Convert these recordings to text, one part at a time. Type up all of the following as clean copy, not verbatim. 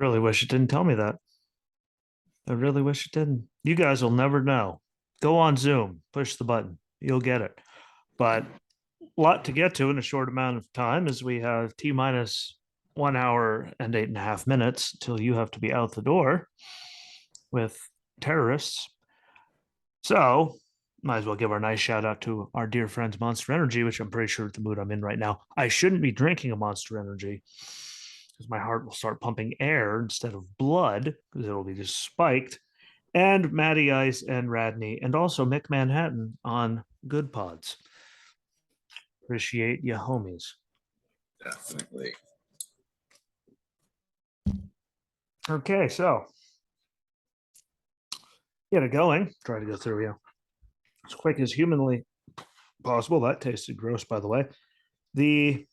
Really wish it didn't tell me that. I really wish it didn't. You guys will never know. Go on Zoom, push the button, you'll get it. But a lot to get to in a short amount of time as we have T minus 1 hour and 8.5 minutes till you have to be out the door with terrorists. So might as well give our nice shout out to our dear friends Monster Energy, which I'm pretty sure the mood I'm in right now. I shouldn't be drinking a Monster Energy because my heart will start pumping air instead of blood because it'll be just spiked. And Matty Ice and Radney, and also Mick Manhattan on Good Pods. Appreciate you, homies. Definitely. Okay, so get it going. Try to go through as quick as humanly possible. That tasted gross, by the way. The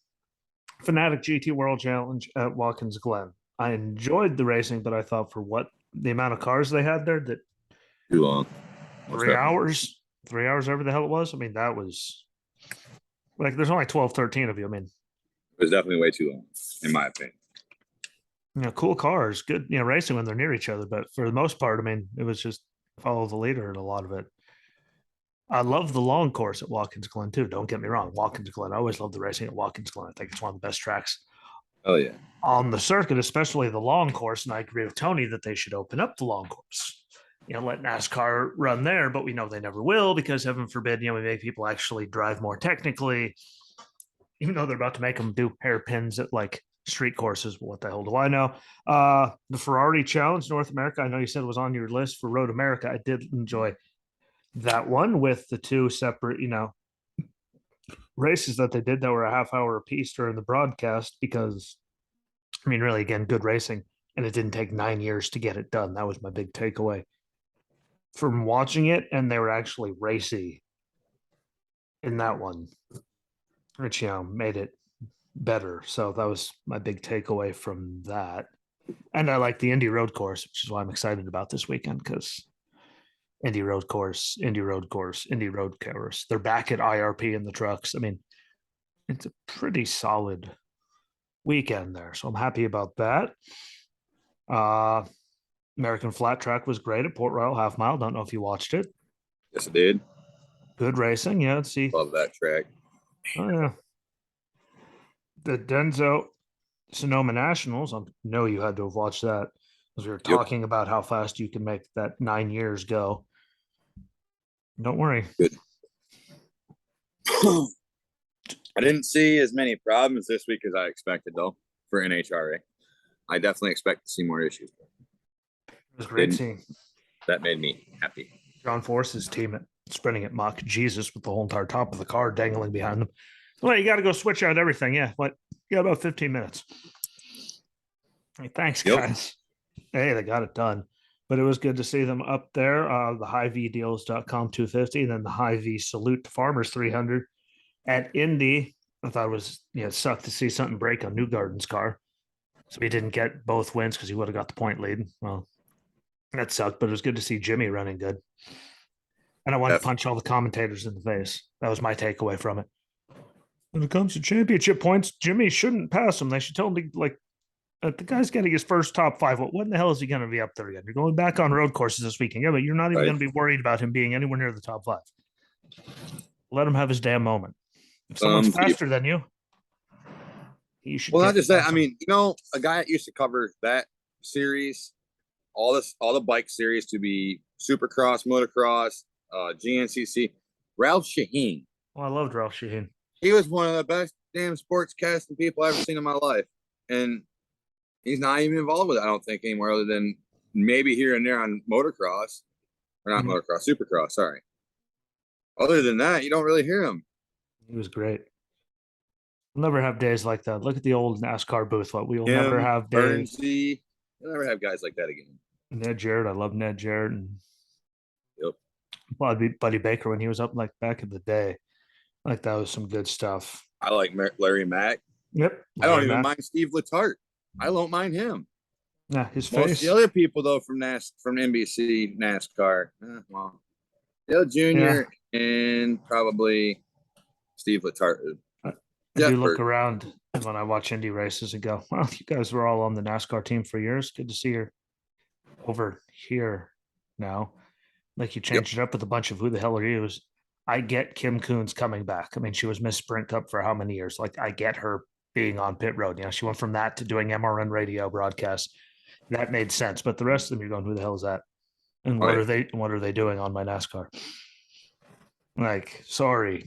Fanatec GT World Challenge at Watkins Glen. I enjoyed the racing, but I thought for what the amount of cars they had there, that Too long. 3 hours, 3 hours, whatever the hell it was. I mean, that was like there's only 12, 13 of you. I mean, it was definitely way too long, in my opinion. Cool cars, good, racing when they're near each other. But for the most part, I mean, it was just follow the leader in a lot of it. I love the long course at Watkins Glen too. Don't get me wrong, Watkins Glen. I always love the racing at Watkins Glen. I think it's one of the best tracks. Oh yeah. On the circuit, especially the long course, and I agree with Tony that they should open up the long course. Let NASCAR run there, but we know they never will because heaven forbid, we make people actually drive more technically, even though they're about to make them do hairpins at like street courses. But what the hell do I know? The Ferrari Challenge North America. I know you said it was on your list for Road America. I did enjoy that one with the two separate, races that they did that were a half hour apiece during the broadcast because, I mean, really, again, good racing. And it didn't take 9 years to get it done. That was my big takeaway from watching it. And they were actually racy in that one, which, made it better. So that was my big takeaway from that. And I like the Indy Road Course, which is why I'm excited about this weekend because Indy Road Course, Indy Road Course, Indy Road Course. They're back at IRP in the trucks. I mean, it's a pretty solid weekend there. So I'm happy about that. American Flat Track was great at Port Royal Half Mile. Don't know if you watched it. Yes, I did. Good racing. Yeah, let's see. Love that track. Oh, yeah. The Denso Sonoma Nationals. I know you had to have watched that because we were talking about how fast you can make that 9 years go. Don't worry. Good. I didn't see as many problems this week as I expected, though, for NHRA. I definitely expect to see more issues. It was great seeing. That made me happy. John Force's team at sprinting at Mach Jesus with the whole entire top of the car dangling behind them. Well, you got to go switch out everything. Yeah, what? You got about 15 minutes. Hey, thanks, guys. Hey, they got it done. But it was good to see them up there. The HighVDeals.com 250, and then the Hy-Vee Salute to Farmers 300 at Indy. I thought it was, it sucked to see something break on Newgarden's car. So he didn't get both wins because he would have got the point lead. Well, that sucked, but it was good to see Jimmy running good. And I wanted to punch all the commentators in the face. That was my takeaway from it. When it comes to championship points, Jimmy shouldn't pass him. They should tell him, the guy's getting his first top five. What in the hell is he going to be up there again? You're going back on road courses this weekend. Yeah, but you're not even going to be worried about him being anywhere near the top five. Let him have his damn moment. If someone's faster than you, he should. Well, not just that. I mean, a guy that used to cover that series, all the bike series to be Supercross, Motocross, GNCC, Ralph Shaheen. Well, I loved Ralph Shaheen. He was one of the best damn sportscasting people I've ever seen in my life. And he's not even involved with it, I don't think, anymore, other than maybe here and there on motocross. Or not motocross, Supercross, sorry. Other than that, you don't really hear him. He was great. We'll never have days like that. Look at the old NASCAR booth. We'll never have days. You'll never have guys like that again. Ned Jarrett. I love Ned Jarrett. And Yep. Buddy Baker when he was up back in the day. That was some good stuff. I like Larry Mack. Yep. I don't even mind Steve Letarte. I don't mind him. Yeah, his Most face. Of the other people, though, from NBC, NASCAR, Dale Jr. and probably Steve Letarte. I do look around when I watch Indy races and go, well, you guys were all on the NASCAR team for years. Good to see you over here now. Like you changed it up with a bunch of who the hell are you? I get Kim Coons coming back. I mean, she was Miss Sprint Cup for how many years? Like I get her being on pit road. You know, she went from that to doing MRN radio broadcasts. That made sense. But the rest of them, you're going, who the hell is that? And what are they doing on my NASCAR? Like, sorry,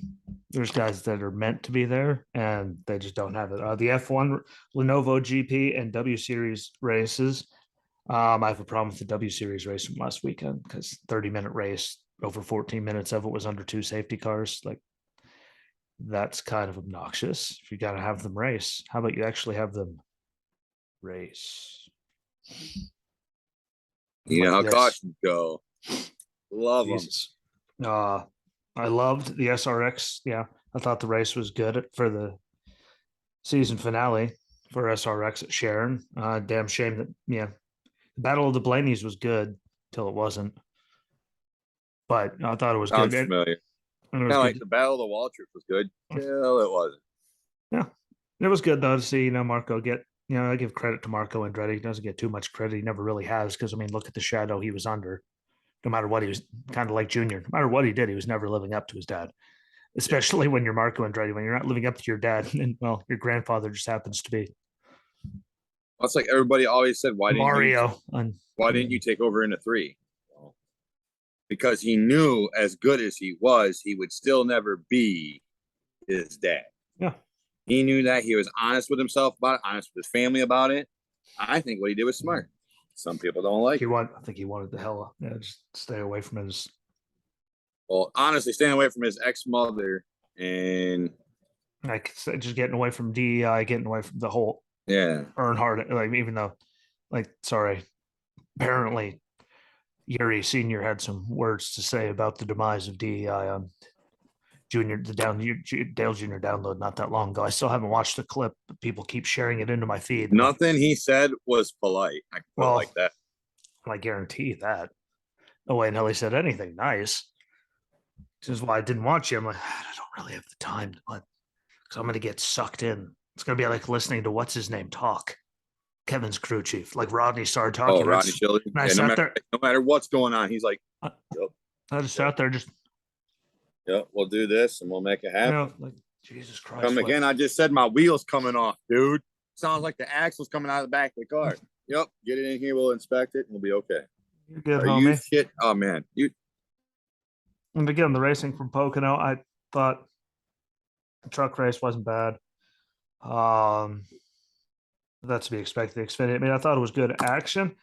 there's guys that are meant to be there and they just don't have it. The F1 Lenovo GP and W Series races. I have a problem with the W Series race from last weekend because 30-minute race, over 14 minutes of it was under 2 safety cars. Like, that's kind of obnoxious. If you got to have them race, how about you actually have them race? You know how cautions go. Love Jesus. them. I loved the SRX. Yeah, I thought the race was good for the season finale for SRX at Sharon. Damn shame that, the Battle of the Blaney's was good till it wasn't. But I thought it was Sounds good. familiar. Kind of like the Battle of the Waltrip was good till it wasn't. Yeah, it was good though to see Marco get. I give credit to Marco Andretti. He doesn't get too much credit. He never really has because look at the shadow he was under. No matter what, he was kind of like Junior. No matter what he did, he was never living up to his dad. Especially when you're Marco Andretti, when you're not living up to your dad, and your grandfather just happens to be. It's like everybody always said, why didn't you take over in a 3? Well, because he knew as good as he was, he would still never be his dad. Yeah. He knew that. He was honest with himself about it, honest with his family about it. I think what he did was smart. Some people don't like it. I think he wanted the hell just stay away from his. Well, honestly, staying away from his ex-mother and like just getting away from DEI, getting away from the whole Earnhardt. Like even though, apparently Yuri Senior had some words to say about the demise of DEI on Dale Jr. download not that long ago. I still haven't watched the clip, but people keep sharing it into my feed. Nothing he said was polite. I feel like that. I guarantee that. No way in hell he said anything nice. This is why I didn't watch him. I don't really have the time because I'm going to get sucked in. It's going to be like listening to what's his name talk. Kevin's crew chief, like Rodney started talking. Oh, Rodney Chili. No matter what's going on, he's like, yep. I just sat there just. Yep, we'll do this and we'll make it happen. Like Jesus Christ. Come again. I just said my wheel's coming off, dude. Sounds like the axle's coming out of the back of the car. Yep, get it in here, we'll inspect it, and we'll be okay. You're good, homie. You shit? Oh man. And again, the racing from Pocono, I thought the truck race wasn't bad. That's to be expected. Xfinity. I thought it was good action.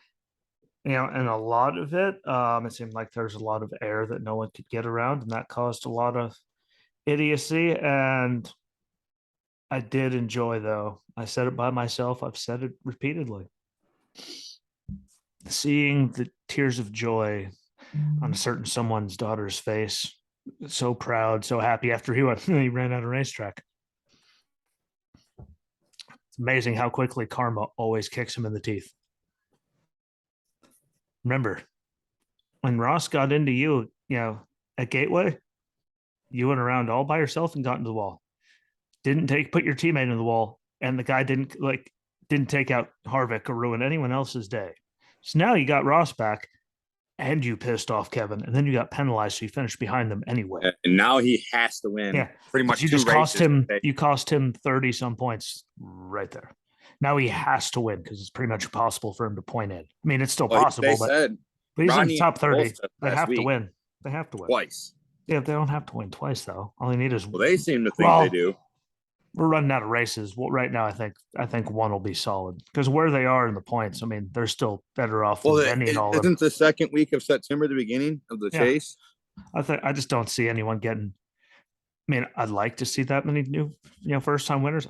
And a lot of it, it seemed like there's a lot of air that no one could get around, and that caused a lot of idiocy. And I did enjoy, though. I said it by myself. I've said it repeatedly. Seeing the tears of joy on a certain someone's daughter's face, so proud, so happy after he ran out of racetrack. It's amazing how quickly karma always kicks him in the teeth. Remember, when Ross got into you, at Gateway, you went around all by yourself and got into the wall. Didn't put your teammate in the wall, and the guy didn't take out Harvick or ruin anyone else's day. So now you got Ross back, and you pissed off Kevin, and then you got penalized, so you finished behind them anyway. And now he has to win. Yeah, pretty much. You just cost him. You cost him 30 some points right there. Now he has to win because it's pretty much impossible for him to point in. It's still possible, but he's in the top 30. They have to win. They have to win twice. Yeah, they don't have to win twice though. All they need is. Well, they seem to think they do. We're running out of races. Well, right now, I think one will be solid because where they are in the points. They're still better off than Denny and all. Isn't the second week of September the beginning of the chase? I just don't see anyone getting. I'd like to see that many new, first time winners.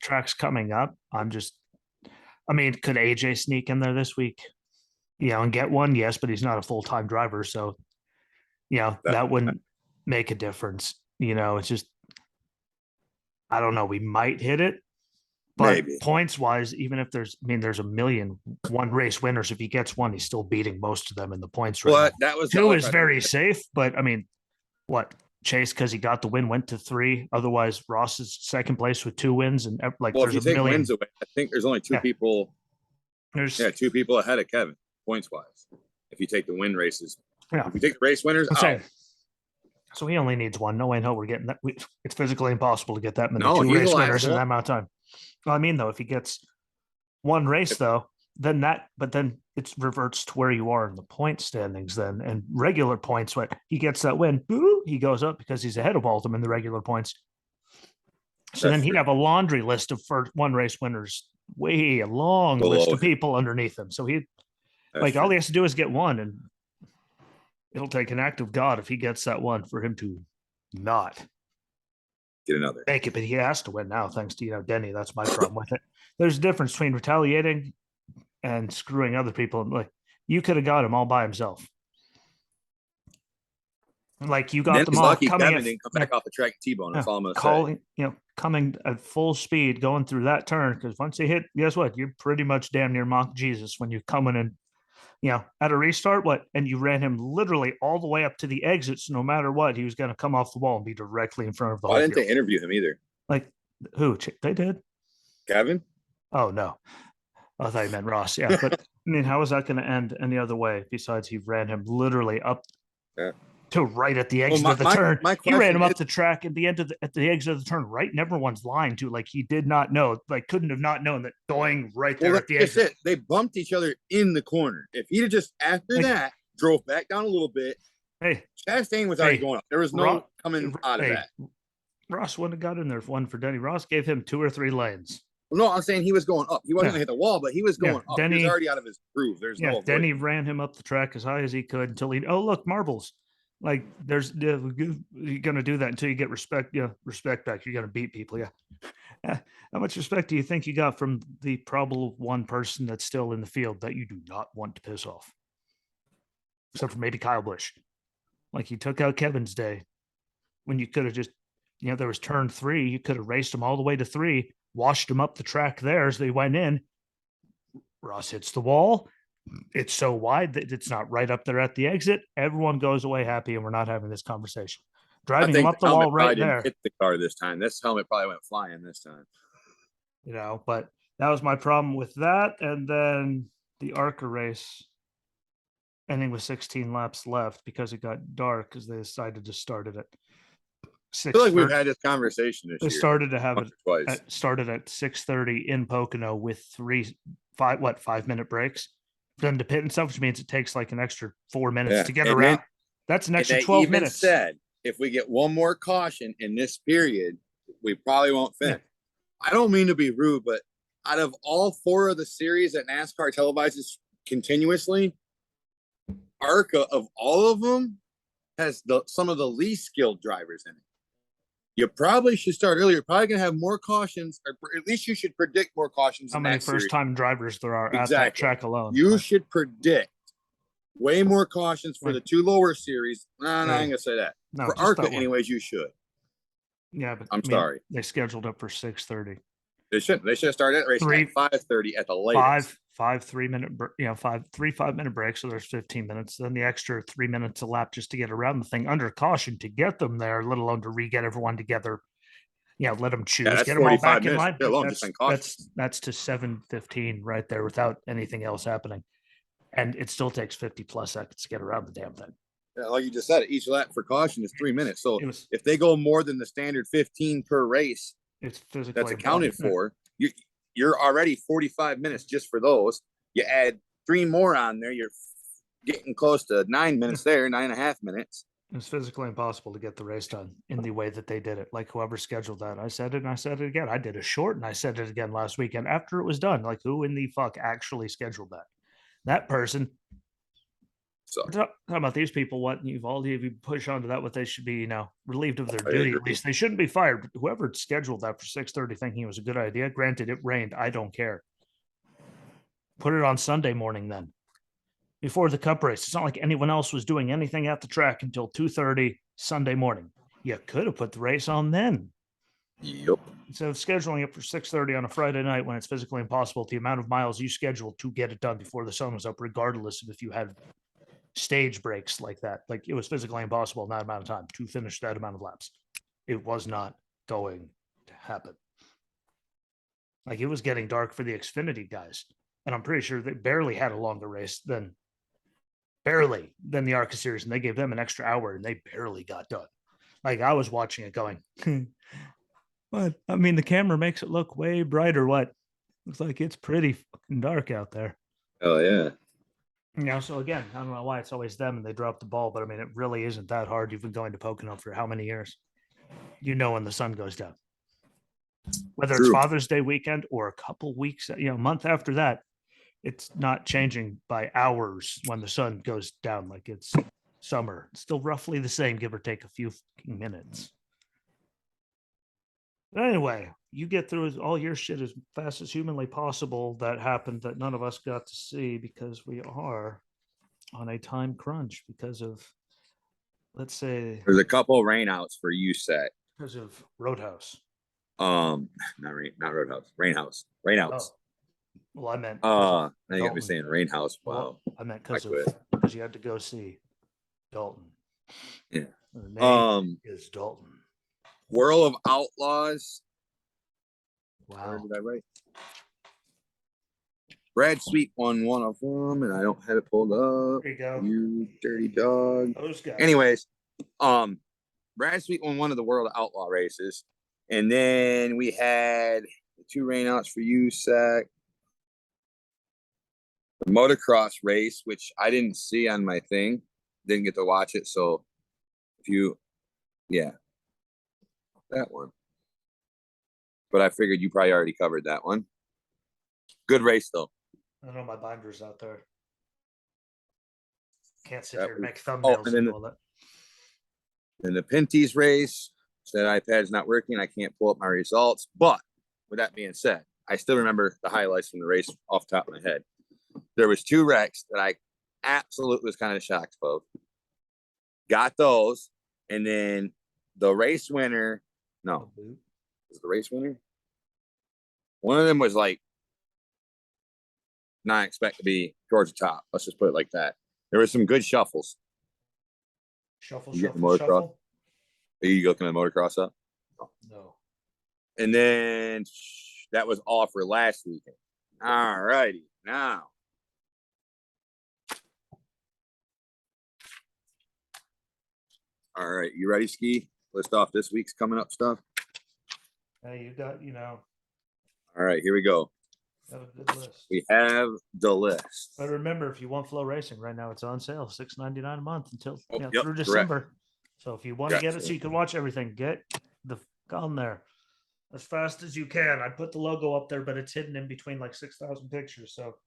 Track's coming up. Could AJ sneak in there this week? And get one? Yes, but he's not a full-time driver, so that wouldn't make a difference. It's just. I don't know. We might hit it, but points wise, even if there's a million one race winners, if he gets one, he's still beating most of them in the points. Well, that was 2 is very safe, but what Chase, because he got the win, went to 3. Otherwise, Ross is second place with 2 wins, and like Well, if there's you a take million wins away, I think there's only 2 people. There's 2 people ahead of Kevin points wise. If you take the win races, yeah. if you take the race winners out. So he only needs 1. No way in hell we're getting that. It's physically impossible to get that many No, 2 he's race the last winners in one. that amount of time. Well, I mean, though, if he gets 1 race, though, then it reverts to where you are in the point standings then, and regular points. When he gets that win, he goes up because he's ahead of all of them in the regular points. So then he'd have a laundry list of first 1 race winners, way a long list of people underneath him. So all he has to do is get 1, and it'll take an act of God if he gets that 1 for him to not get another. Make it, but he has to win now, thanks to Denny. That's my problem with it. There's a difference between retaliating and screwing other people. Like, you could have got him all by himself. Like, you got them all lucky coming Kevin didn't come back off the track T-bone. That's all I'm gonna say. Coming at full speed, going through that turn, because once they hit, guess what? You're pretty much damn near mock Jesus when you're coming in. At a restart, and you ran him literally all the way up to the exits. No matter what, he was going to come off the wall and be directly in front of the. Why didn't they interview him either? Like, who? They did. Kevin? Oh no, I thought you meant Ross. Yeah, but I mean, how is that going to end any other way besides he ran him literally up to right at the exit of the turn? He ran him up the track at the end of at the exit of the turn, right? And everyone's lying to, like, he did not know, like, couldn't have not known that going right there at the exit. They bumped each other in the corner. If he'd have just after that drove back down a little bit, Chastain was already going up. There was no coming out of that. Ross wouldn't have got in there if one for Denny. Ross gave him 2 or 3 lanes. Well, no, I'm saying he was going up. He wasn't going to hit the wall, but he was going up. Denny, he was already out of his groove. There's no Denny ran him up the track as high as he could until look, marbles. Like, you're going to do that until you get respect. Respect back. You're going to beat people. How much respect do you think you got from the probable 1 person that's still in the field that you do not want to piss off? Except for maybe Kyle Busch. Like, you took out Kevin's day when you could have just, there was turn 3. You could have raced him all the way to 3, washed him up the track there as they went in. Ross hits the wall. It's so wide that it's not right up there at the exit. Everyone goes away happy, and we're not having this conversation. Driving him up the wall right there. Hit the car this time. This helmet probably went flying this time. But that was my problem with that. And then the ARCA race ending with 16 laps left because it got dark because they decided to start it at 6. I feel like we've had this conversation this year. They started to have it twice. Started at 6:30 in Pocono with 5-minute breaks for them to pit and stuff, which means it takes like an extra 4 minutes to get around. That's an extra 12 minutes. Said if we get 1 more caution in this period, we probably won't finish. I don't mean to be rude, but out of all 4 of the series that NASCAR televises continuously, ARCA of all of them has some of the least skilled drivers in it. You probably should start earlier. You're probably going to have more cautions, or at least you should predict more cautions. How many first-time drivers there are at that track alone? You should predict way more cautions for the 2 lower series. No, I ain't going to say that. No, for ARCA, anyways, you should. Yeah, but I'm sorry. They scheduled up for 6:30. They should have started that race at 5:30 at the latest. 5-minute breaks, so there's 15 minutes. Then the extra 3 minutes a lap just to get around the thing under caution to get them there, let alone to re-get everyone together. Let them choose, get them all back in line. That's to 7:15 right there without anything else happening, and it still takes 50+ seconds to get around the damn thing. Yeah, like you just said, each lap for caution is 3 minutes. So if they go more than the standard 15 per race, it's physically that's accounted for. You're already 45 minutes just for those. You add 3 more on there, you're getting close to 9 minutes there, 9.5 minutes. It's physically impossible to get the race done in the way that they did it. Like, whoever scheduled that, I said it and I said it again. I did a short and I said it again last weekend after it was done. Like, who in the fuck actually scheduled that? That person. So talking about these people, what if you push onto that, what they should be, relieved of their duty. At least they shouldn't be fired. Whoever scheduled that for 6:30 thinking it was a good idea. Granted, it rained. I don't care. Put it on Sunday morning then, before the Cup race. It's not like anyone else was doing anything at the track until 2:30 Sunday morning. You could have put the race on then. Yep. Instead of scheduling it for 6:30 on a Friday night when it's physically impossible, the amount of miles you scheduled to get it done before the sun was up, regardless of if you had stage breaks like that. Like it was physically impossible in that amount of time to finish that amount of laps. It was not going to happen. Like it was getting dark for the Xfinity guys. And I'm pretty sure they barely had a longer race than the ARCA series. And they gave them an extra hour and they barely got done. Like I was watching it going, what? I mean, the camera makes it look way brighter. What? Looks like it's pretty fucking dark out there. Oh yeah. So again, I don't know why it's always them and they drop the ball, but I mean, it really isn't that hard. You've been going to Pocono for how many years? You know when the sun goes down. Whether it's Father's Day weekend or a couple weeks, month after that, it's not changing by hours when the sun goes down like it's summer. It's still roughly the same, give or take a few minutes. But anyway, you get through all your shit as fast as humanly possible. That happened that none of us got to see because we are on a time crunch because of, let's say, there's a couple of rainouts for USAC because of Roadhouse. Not Roadhouse, Rainhouse. Oh. Well, I meant I got me saying Rainhouse. Wow. Well, I meant because you had to go see Dalton. Yeah. The name is Dalton. World of Outlaws. Wow. Where did I write? Brad Sweet won one of them, and I don't have it pulled up. There you go. You dirty dog. Those guys. Anyways, Brad Sweet won one of the World of Outlaw races. And then we had the 2 rainouts for USAC. The motocross race, which I didn't see on my thing. Didn't get to watch it. So that one. But I figured you probably already covered that one. Good race, though. I know my binder's out there. Can't sit here and make thumbnails and all that. Then the Pinty's race. That iPad's not working. I can't pull up my results. But with that being said, I still remember the highlights from the race off the top of my head. There was 2 wrecks that I absolutely was kind of shocked about. Got those. And then the race winner. No. Was the race winner? One of them was like not expect to be towards the top. Let's just put it like that. There was some good shuffles. Shuffle. Are you looking at motocross up? No. And then that was all for last weekend. All righty. Now. All right. You ready, Ski? List off this week's coming up stuff. Hey, you got, All right. Here we go. Have a good list. We have the list. But remember, if you want FloRacing right now, it's on sale, $6.99 a month until yep, through December. Correct. So if you want to get it so you can watch everything, get the on there as fast as you can. I put the logo up there, but it's hidden in between like 6,000 pictures. So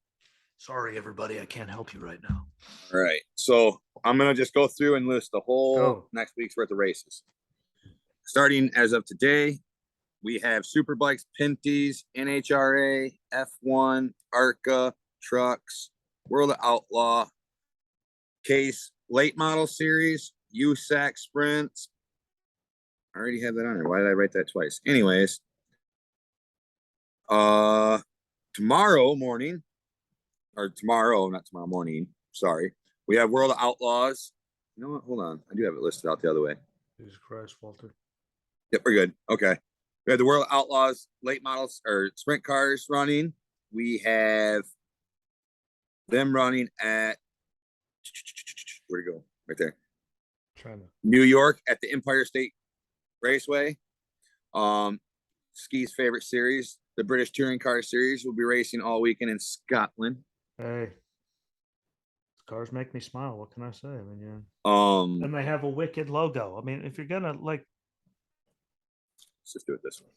sorry, everybody, I can't help you right now. All right. So I'm going to just go through and list the whole next week's worth of races. Starting as of today, we have Superbikes, Pinty's, NHRA, F1, ARCA, Trucks, World of Outlaw, Case Late Model Series, USAC Sprints. I already have that on there. Why did I write that twice? Anyways, tomorrow morning, or tomorrow, not tomorrow morning, sorry. We have World of Outlaws. You know what? Hold on. I do have it listed out the other way. Jesus Christ, Walter. Yep, we're good. Okay. We have the World of Outlaws late models or sprint cars running. We have them running at where'd it go? Right there. New York at the Empire State Raceway. Ski's favorite series, the British Touring Car Series, will be racing all weekend in Scotland. Hey, cars make me smile. What can I say? I mean, yeah. And they have a wicked logo. I mean, if you're gonna like, let's just do it this way.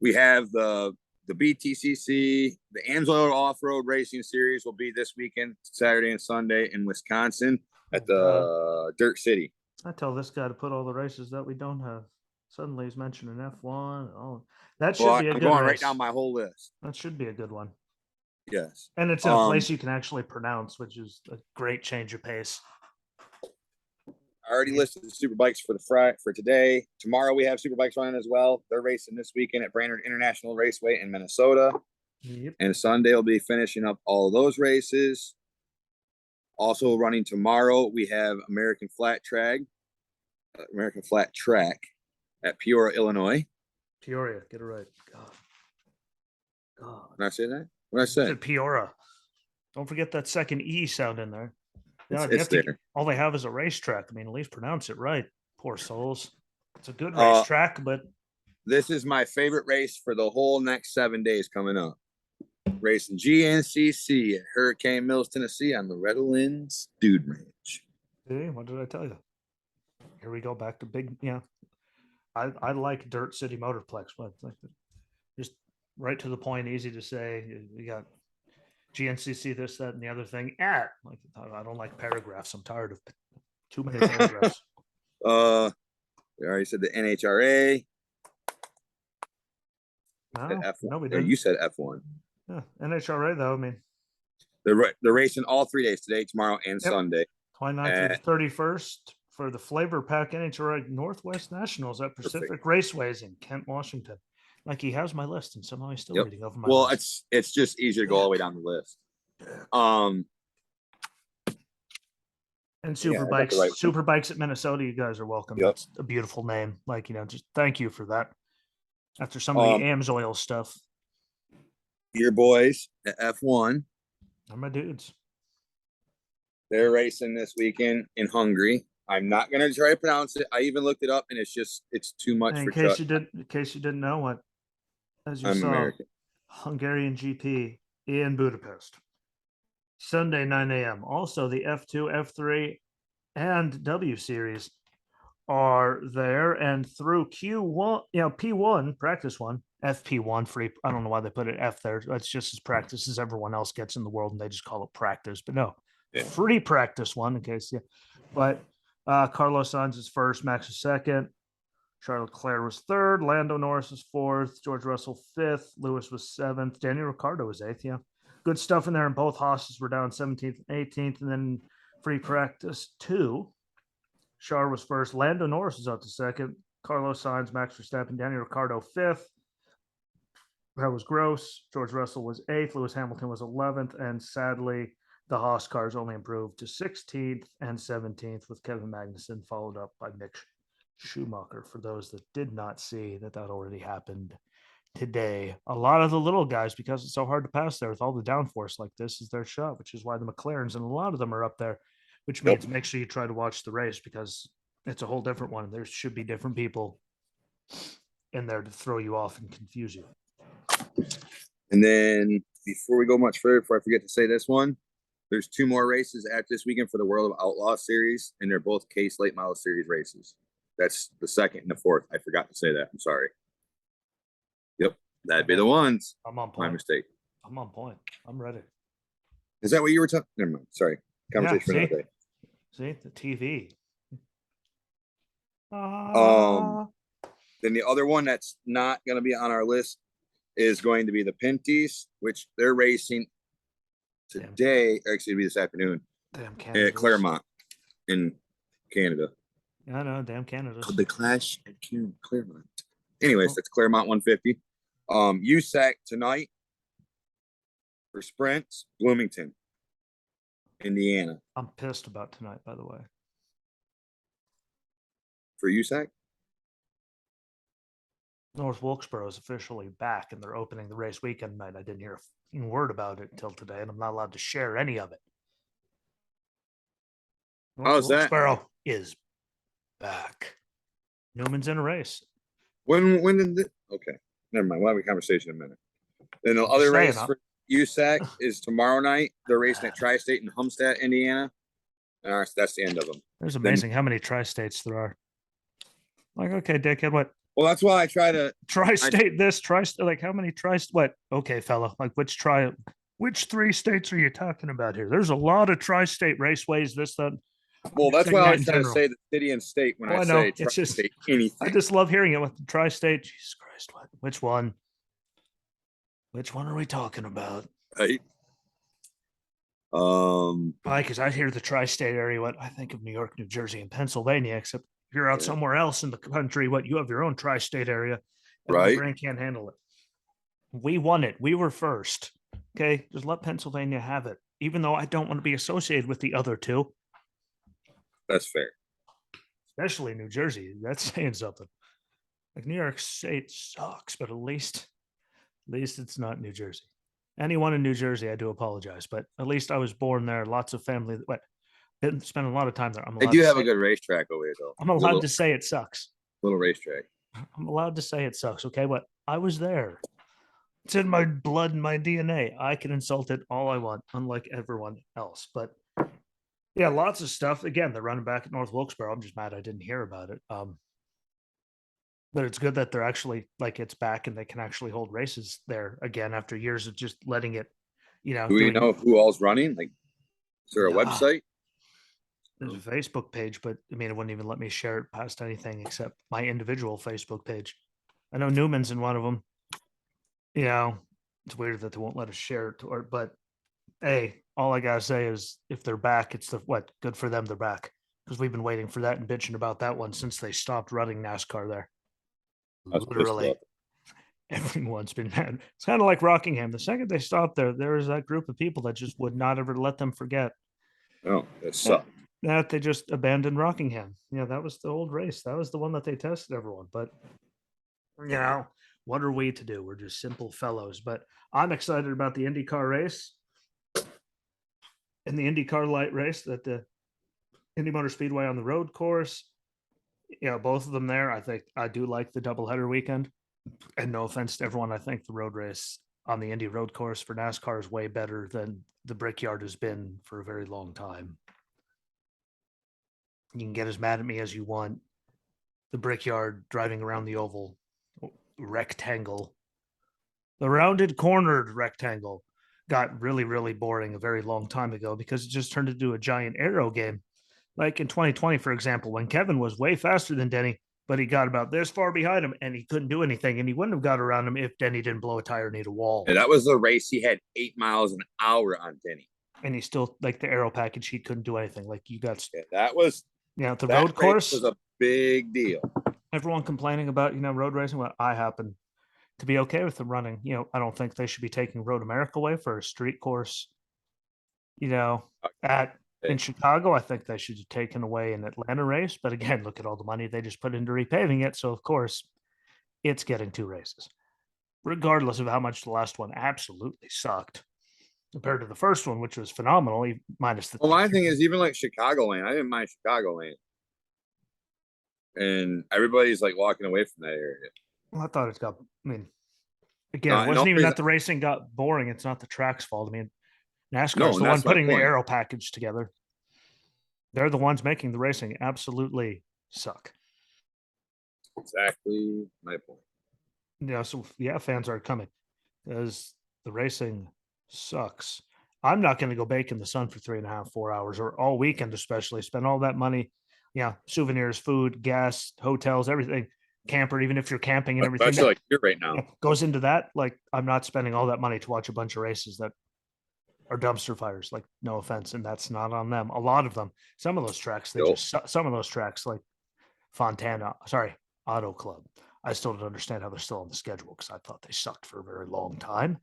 We have the BTCC, the AMSOIL Off-Road Racing Series will be this weekend, Saturday and Sunday in Wisconsin at the Dirt City. I tell this guy to put all the races that we don't have. Suddenly he's mentioning F1. Oh, that should be a good going race. Right down my whole list. That should be a good one. Yes. And it's in a place you can actually pronounce, which is a great change of pace. I already listed the Superbikes for today. Tomorrow we have Superbikes running as well. They're racing this weekend at Brainerd International Raceway in Minnesota. Yep. And Sunday will be finishing up all of those races. Also running tomorrow, we have American Flat Track at Peoria, Illinois. Peoria, get it right. God. Did I say that? What did I say? Said Peoria. Don't forget that second E sound in there. Yeah, It's there. all they have is a racetrack. I mean, at least pronounce it right. Poor souls. It's a good racetrack, but this is my favorite race for the whole next 7 days coming up. Racing GNCC at Hurricane Mills, Tennessee on Loretta Lynn's Dude Ranch. See, what did I tell you? Here we go back to big. Yeah, I like Dirt City Motorplex, but like just right to the point, easy to say. You got GNCC, this, that, and the other thing. Like I don't like paragraphs. I'm tired of too many paragraphs. We already said the NHRA. No, we didn't. You said F1. Yeah, NHRA though. I mean, they're racing all 3 days, today, tomorrow, and Sunday. 29th through the 31st for the Flavor Pack NHRA Northwest Nationals at Pacific Raceways in Kent, Washington. Like he has my list, and somehow he's still reading over my list. Well, it's just easier to go all the way down the list. And Super Bikes at Minnesota, you guys are welcome. Yep. That's a beautiful name. Like, just thank you for that. After some of the AMSOIL stuff. Your boys at F1. They're my dudes. They're racing this weekend in Hungary. I'm not going to try to pronounce it. I even looked it up, and it's too much in for case you didn't know what, as you I'm saw, American. Hungarian GP in Budapest. Sunday, 9 a.m. Also, the F2, F3, and W series are there, and through Q1, P1, practice one, FP1, free. I don't know why they put it F there. That's just as practice as everyone else gets in the world, and they just call it practice. But no, free practice one in case, But Carlos Sainz is first, Max is second, Charles Leclerc was third, Lando Norris was fourth, George Russell fifth, Lewis was seventh, Daniel Ricciardo was eighth. Yeah, good stuff in there, and both Haas's were down 17th and 18th, and then free practice 2. Char was first, Lando Norris was up to second, Carlos Sainz, Max Verstappen, Daniel Ricciardo fifth. That was gross. George Russell was 8th, Lewis Hamilton was 11th, and sadly, the Haas cars only improved to 16th and 17th, with Kevin Magnussen followed up by Mick Schumacher. For those that did not see that already happened today. A lot of the little guys, because it's so hard to pass there with all the downforce like this, is their shot, which is why the McLarens and a lot of them are up there, which means make sure you try to watch the race because it's a whole different one. There should be different people in there to throw you off and confuse you. And then before we go much further, before I forget to say this one, there's 2 more races at this weekend for the World of Outlaw Series, and they're both Case Late Model Series races. That's the 2nd and the 4th. I forgot to say that. I'm sorry. Yep, that'd be the ones. I'm on point. My mistake. I'm on point. I'm ready. Is that what you were talking? Never mind. Sorry. Conversation for another day. See the TV. Then the other one that's not going to be on our list is going to be the Pinties, which they're racing today, or actually, it'll be this afternoon at Claremont in Canada. I know, damn Canada. The Clash at Claremont. Anyways, that's Claremont 150. USAC tonight for sprints, Bloomington, Indiana. I'm pissed about tonight, by the way. For USAC? North Wilkesboro is officially back, and they're opening the race weekend night. I didn't hear a word about it until today, and I'm not allowed to share any of it. How's that? Wilkesboro is back. Newman's in a race. When did it? Okay, never mind. We'll have a conversation in a minute. Then the other race for USAC is tomorrow night. They're racing at Tri-State in Homestead, Indiana. That's the end of them. It's amazing how many tri-states there are. Like, okay, dickhead, what? Well, that's why I try to tri-state this, tri-state, like how many what? Okay, fella, like which 3 states are you talking about here? There's a lot of tri-state raceways, this, that. Well, that's why I was trying to say the city and state when I say tri-state anything. I just love hearing it with the tri-state. Jesus Christ, what? Which one? Which one are we talking about? Right. Because I hear the tri-state area, what I think of New York, New Jersey, and Pennsylvania, except you're out somewhere else in the country, what you have your own tri-state area, right? My brain can't handle it. We won it. We were first. Okay, just let Pennsylvania have it. even though I don't want to be associated with the other two, That's fair. especially New Jersey. That's saying something. Like New York State sucks, but at least it's not New Jersey. Anyone in New Jersey, I do apologize, but at least I was born there. Lots of family. What? Didn't spend a lot of time there. They do have a good racetrack over here, though. I'm allowed to say it sucks. Little racetrack. I'm allowed to say it sucks. Okay, but I was there. It's in my blood and my DNA. I can insult it all I want, unlike everyone else. But yeah, lots of stuff. Again, they're running back at North Wilkesboro. I'm just mad I didn't hear about it. But it's good that they're actually like it's back and they can actually hold races there again after years of just letting it, Do we know who all's running? Like, is there a website? There's a Facebook page, but I mean, it wouldn't even let me share it past anything except my individual Facebook page. I know Newman's in one of them. It's weird that they won't let us share it, but hey, all I gotta say is if they're back, it's good for them. They're back because we've been waiting for that and bitching about that one since they stopped running NASCAR there. Literally, everyone's been mad. It's kind of like Rockingham. The second they stopped there was that group of people that just would not ever let them forget. Oh, that sucked. That they just abandoned Rockingham. That was the old race. That was the one that they tested everyone. But what are we to do? We're just simple fellows. But I'm excited about the IndyCar race and the IndyCar light race at the Indy Motor Speedway on the road course. Both of them there. I think I do like the doubleheader weekend. And no offense to everyone, I think the road race on the Indy road course for NASCAR is way better than the Brickyard has been for a very long time. You can get as mad at me as you want. The Brickyard driving around the oval rectangle, the rounded cornered rectangle got really, really boring a very long time ago because it just turned into a giant aero game. Like in 2020, for example, when Kevin was way faster than Denny, but he got about this far behind him and he couldn't do anything. And he wouldn't have got around him if Denny didn't blow a tire and hit a wall. Yeah, that was the race. He had 8 miles an hour on Denny. And he still, like the aero package, he couldn't do anything. Like you got, that was, the road course was a big deal. Everyone complaining about, road racing. Well, I happen to be okay with them running. I don't think they should be taking Road America away for a street course. In Chicago, I think they should have taken away an Atlanta race. But again, look at all the money they just put into repaving it. So, of course, it's getting 2 races, regardless of how much the last one absolutely sucked compared to the first one, which was phenomenal, minus the. Well, my thing is, even like Chicagoland, I didn't mind Chicagoland. And everybody's like walking away from that area. Well, I thought it again, it wasn't even that the racing got boring. It's not the track's fault. NASCAR's the one putting the aero package together. They're the ones making the racing absolutely suck. Exactly my point. So fans are coming because the racing sucks. I'm not going to go bake in the sun for 3.5, 4 hours or all weekend, especially spend all that money. Souvenirs, food, gas, hotels, everything, camper, even if you're camping and everything. Especially like you're right now. Goes into that. Like I'm not spending all that money to watch a bunch of races that are dumpster fires. Like no offense, and that's not on them. A lot of them, some of those tracks, some of those tracks like Auto Club. I still don't understand how they're still on the schedule because I thought they sucked for a very long time.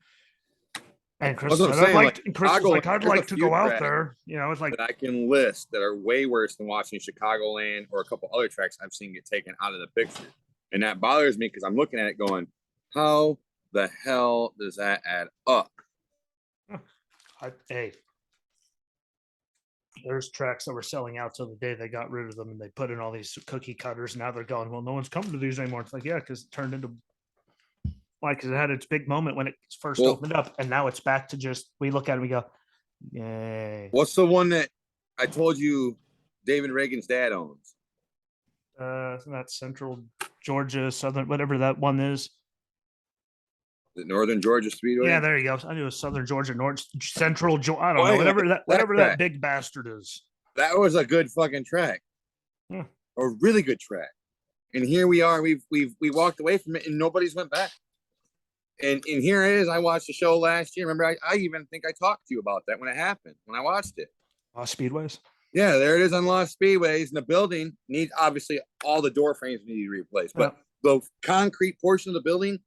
And Chris said, I'd like to go out there. It's like that I can list that are way worse than watching Chicagoland or a couple other tracks I've seen get taken out of the picture. And that bothers me because I'm looking at it going, how the hell does that add up? There's tracks that were selling out till the day they got rid of them and they put in all these cookie cutters. Now they're going, well, no one's coming to these anymore. It's like, because it turned into because it had its big moment when it first opened up, and now it's back to just we look at it and we go, yay. What's the one that I told you David Reagan's dad owns? Isn't that Central Georgia, Southern, whatever that one is? The Northern Georgia Speedway? Yeah, there you go. I knew it was Southern Georgia, Central Georgia. I don't know, whatever that big bastard is. That was a good fucking track. Yeah. A really good track. And here we are. We walked away from it and nobody's went back. And here it is. I watched the show last year. Remember, I even think I talked to you about that when it happened, when I watched it. Lost Speedways? Yeah, there it is on Lost Speedways. And the building needs, obviously, all the door frames need to be replaced. But the concrete portion of the building,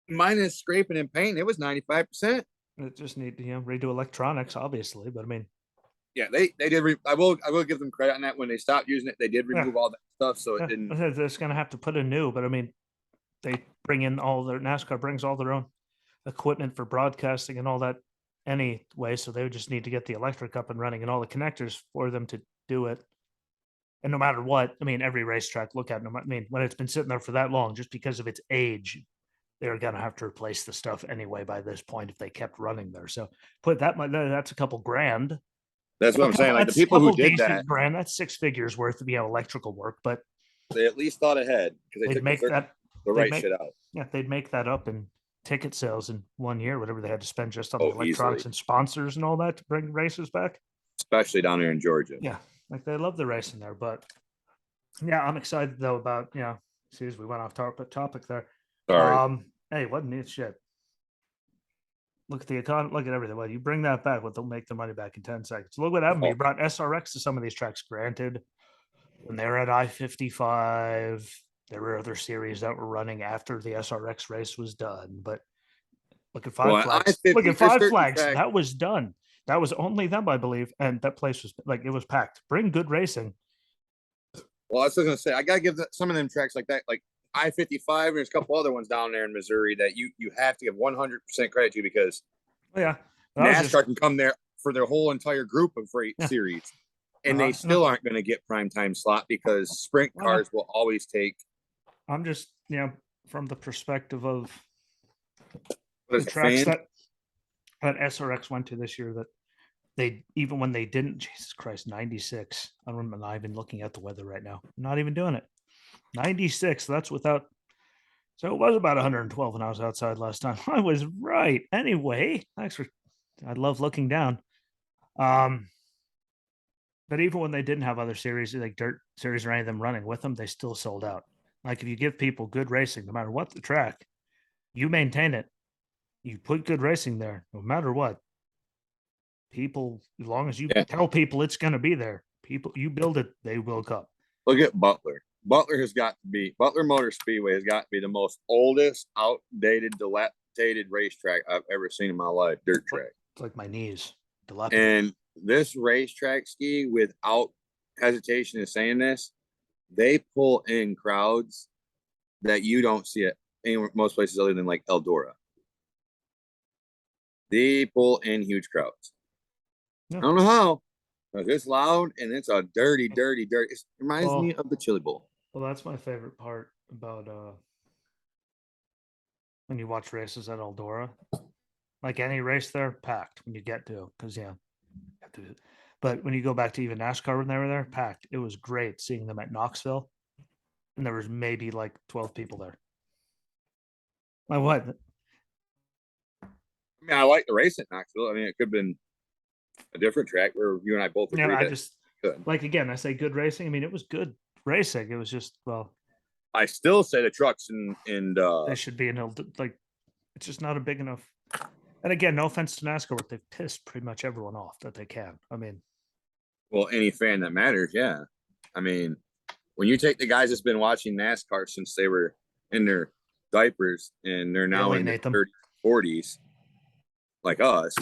minus scraping and paint, it was 95%. It just need to redo electronics, obviously. But I mean, yeah, they did. I will give them credit on that. When they stopped using it, they did remove all that stuff, so it didn't. They're just gonna have to put a new. But I mean, they bring in all their NASCAR brings all their own equipment for broadcasting and all that anyway. So they would just need to get the electric up and running and all the connectors for them to do it. And no matter what, I mean, every racetrack, look at them. I mean, when it's been sitting there for that long, just because of its age, they're going to have to replace the stuff anyway by this point if they kept running there. So put that, that's a couple grand. That's what I'm saying. Like the people who did that, grand, that's 6 figures worth of electrical work, but they at least thought ahead because they they'd make that the right shit out. Yeah, they'd make that up in ticket sales in 1 year, whatever they had to spend just on the electronics easily. And sponsors and all that to bring races back. Especially down here in Georgia. Yeah, like they love the racing there, but yeah, I'm excited though about see as we went off topic there. Sorry. Hey, what neat shit. Look at the economy, look at everything. Well, you bring that back, what they'll make the money back in 10 seconds. Look what happened. You brought SRX to some of these tracks. Granted, when they were at I-55, there were other series that were running after the SRX race was done. But look at Five Flags. Look at Five Flags. That was done. That was only them, I believe. And that place was like, it was packed. Bring good racing. Well, I was going to say, I got to give some of them tracks like that, like I-55, and there's a couple other ones down there in Missouri that you have to give 100% credit to because NASCAR can come there for their whole entire group of series, and they still aren't going to get prime time slot because sprint cars will always take. I'm just, from the perspective of the tracks that SRX went to this year that they, even when they didn't, Jesus Christ, 96. I don't remember, not even looking at the weather right now. I'm not even doing it. 96. That's without. So it was about 112 when I was outside last time. I was right. Anyway, thanks for. I love looking down. But even when they didn't have other series like dirt series or any of them running with them, they still sold out. Like if you give people good racing, no matter what the track, you maintain it. You put good racing there, no matter what. People, as long as you tell people it's going to be there, people, you build it, they will come. Look at Butler. Butler Motor Speedway has got to be the most oldest, outdated, dilapidated racetrack I've ever seen in my life. Dirt track. It's like my knees. And this racetrack, Ski, without hesitation in saying this, they pull in crowds that you don't see at most places other than like Eldora. They pull in huge crowds. I don't know how. But it's loud and it's a dirty. It reminds me of the Chili Bowl. Well, that's my favorite part about when you watch races at Eldora. Like any race there, packed when you get to, because but when you go back to even NASCAR when they were there, packed. It was great seeing them at Knoxville, and there was maybe like 12 people there. Like what? I mean, I like the race at Knoxville. I mean, it could have been a different track where you and I both agree. I just like, again, I say good racing. I mean, it was good racing. It was just, I still say the trucks and they should be like, it's just not a big enough. And again, no offense to NASCAR, but they've pissed pretty much everyone off that they can. I mean, well, any fan that matters, yeah. I mean, when you take the guys that's been watching NASCAR since they were in their diapers and they're now in their 30s, 40s, like us,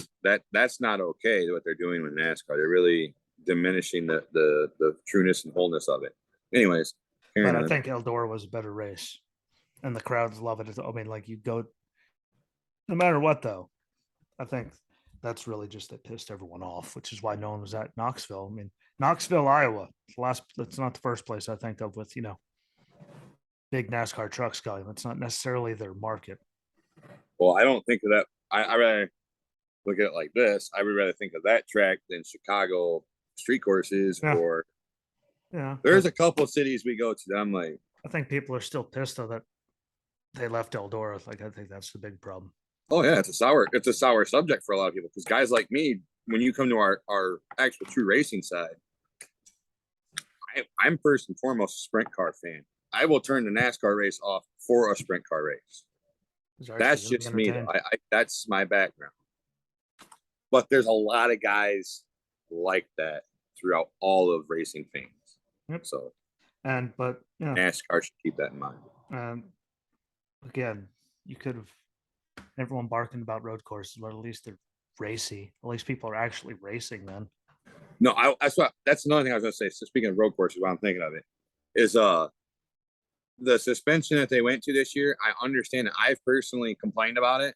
that's not okay what they're doing with NASCAR. They're really diminishing the trueness and wholeness of it. Anyways, but I think Eldora was a better race, and the crowds love it. I mean, like you go, no matter what, though. I think that's really just that pissed everyone off, which is why no one was at Knoxville. I mean, Knoxville, Iowa, that's not the first place I think of with big NASCAR trucks going. That's not necessarily their market. Well, I don't think of that. I rather look at it like this. I would rather think of that track than Chicago street courses or. Yeah, there's a couple of cities we go to that I'm like. I think people are still pissed though that they left Eldora. Like I think that's the big problem. Oh yeah, it's a sour subject for a lot of people because guys like me, when you come to our actual true racing side, I'm first and foremost a sprint car fan. I will turn the NASCAR race off for a sprint car race. That's just me. That's my background. But there's a lot of guys like that throughout all of racing fans. Yep. So, but NASCAR should keep that in mind. Again, you could have. everyone barking about road courses, but at least they're racy. At least people are actually racing then. No, that's another thing I was gonna say. So speaking of road courses, while I'm thinking of it, is the suspension that they went to this year. I understand that I've personally complained about it,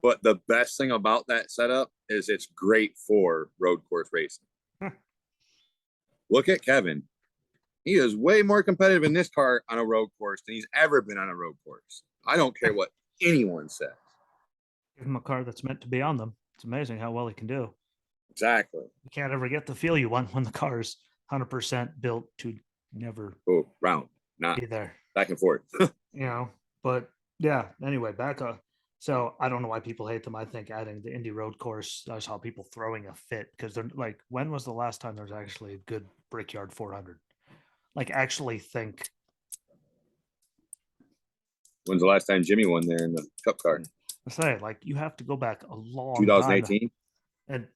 but the best thing about that setup is it's great for road course racing. Look at Kevin. He is way more competitive in this car on a road course than he's ever been on a road course. I don't care what anyone says. Give him a car that's meant to be on them. It's amazing how well he can do. Exactly. You can't ever get the feel you want when the car's 100% built to never round, not be there. Back and forth. But yeah, anyway, back up. So I don't know why people hate them. I think adding the Indy road course, I saw people throwing a fit because they're like, when was the last time there was actually a good Brickyard 400? Like, actually think. When's the last time Jimmy won there in the Cup car? I say, like, you have to go back a long 2018, and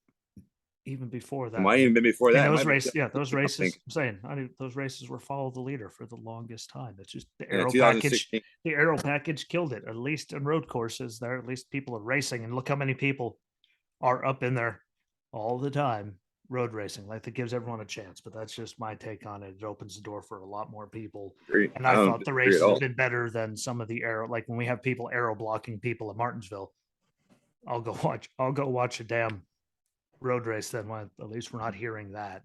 even before that. It might even been before that. Those races, those races. I'm saying, those races were follow the leader for the longest time. It's just the aero package. The aero package killed it. At least in road courses, there at least people are racing, and look how many people are up in there all the time road racing. Like, that gives everyone a chance. But that's just my take on it. It opens the door for a lot more people. And I thought the races have been better than some of the aero. Like when we have people aero blocking people at Martinsville, I'll go watch a damn road race then. When at least we're not hearing that.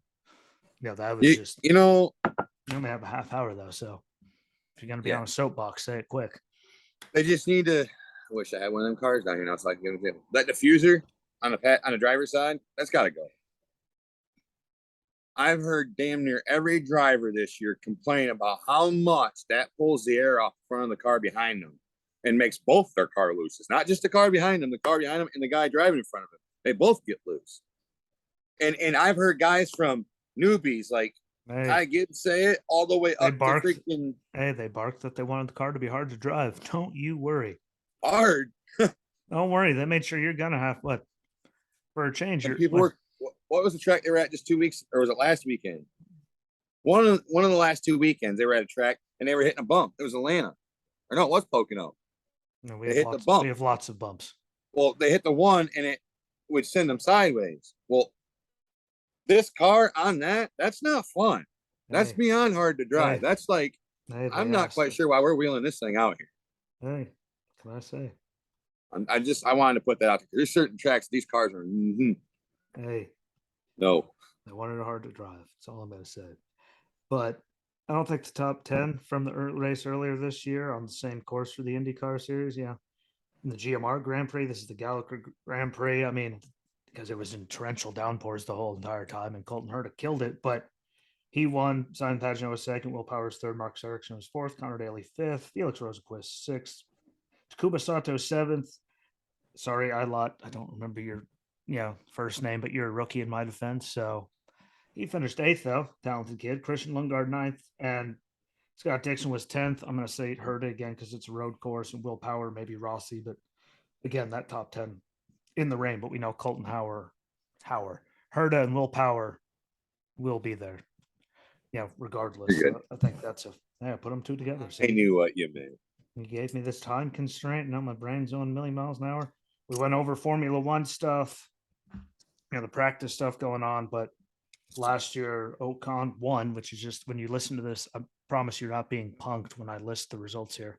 That was just we only have a half hour though, so if you're gonna be on a soapbox, say it quick. They just need to. I wish I had one of them cars down here now so I can get them. That diffuser on the driver's side, that's got to go. I've heard damn near every driver this year complain about how much that pulls the air off the front of the car behind them and makes both their car loose. It's not just the car behind them, and the guy driving in front of him. They both get loose. And I've heard guys from newbies like I get say it all the way up to freaking. Hey, they barked that they wanted the car to be hard to drive. Don't you worry. Hard. Don't worry. They made sure you're gonna have for a change. People were. What was the track they were at just 2 weeks, or was it last weekend? One of the last 2 weekends they were at a track and they were hitting a bump. It was Atlanta, or no, it was Pocono. No, they hit the bump. We have lots of bumps. Well, they hit the one and it would send them sideways. Well, this car on that's not fun. That's beyond hard to drive. That's like I'm not quite sure why we're wheeling this thing out here. Hey, can I say? I wanted to put that out there. There's certain tracks these cars are. Hey, no, they wanted it hard to drive. That's all I'm going to say. But I don't think the top 10 from the race earlier this year on the same course for the IndyCar series. Yeah. In the GMR Grand Prix, this is the Gallagher Grand Prix. I mean, because it was in torrential downpours the whole entire time, and Colton Herta killed it. But he won. Simon Pagenaud was second. Will Powers third. Marcus Ericsson was fourth. Connor Daly fifth. Felix Rosenquist sixth. Takuma Sato seventh. Sorry, I don't remember your first name, but you're a rookie in my defense. So he finished eighth, though. Talented kid. Christian Lundgaard ninth, and Scott Dixon was 10th. I'm going to say Herta again because it's a road course, and Will Power, maybe Rossi. But again, that top 10 in the rain. But we know Colton Herta and Will Power will be there. Regardless. So I think that's put them two together. So I knew what you meant. You gave me this time constraint. Now my brain's on a million miles an hour. We went over Formula One stuff, the practice stuff going on. But last year, Ocon won, which is just when you listen to this, I promise you're not being punked when I list the results here.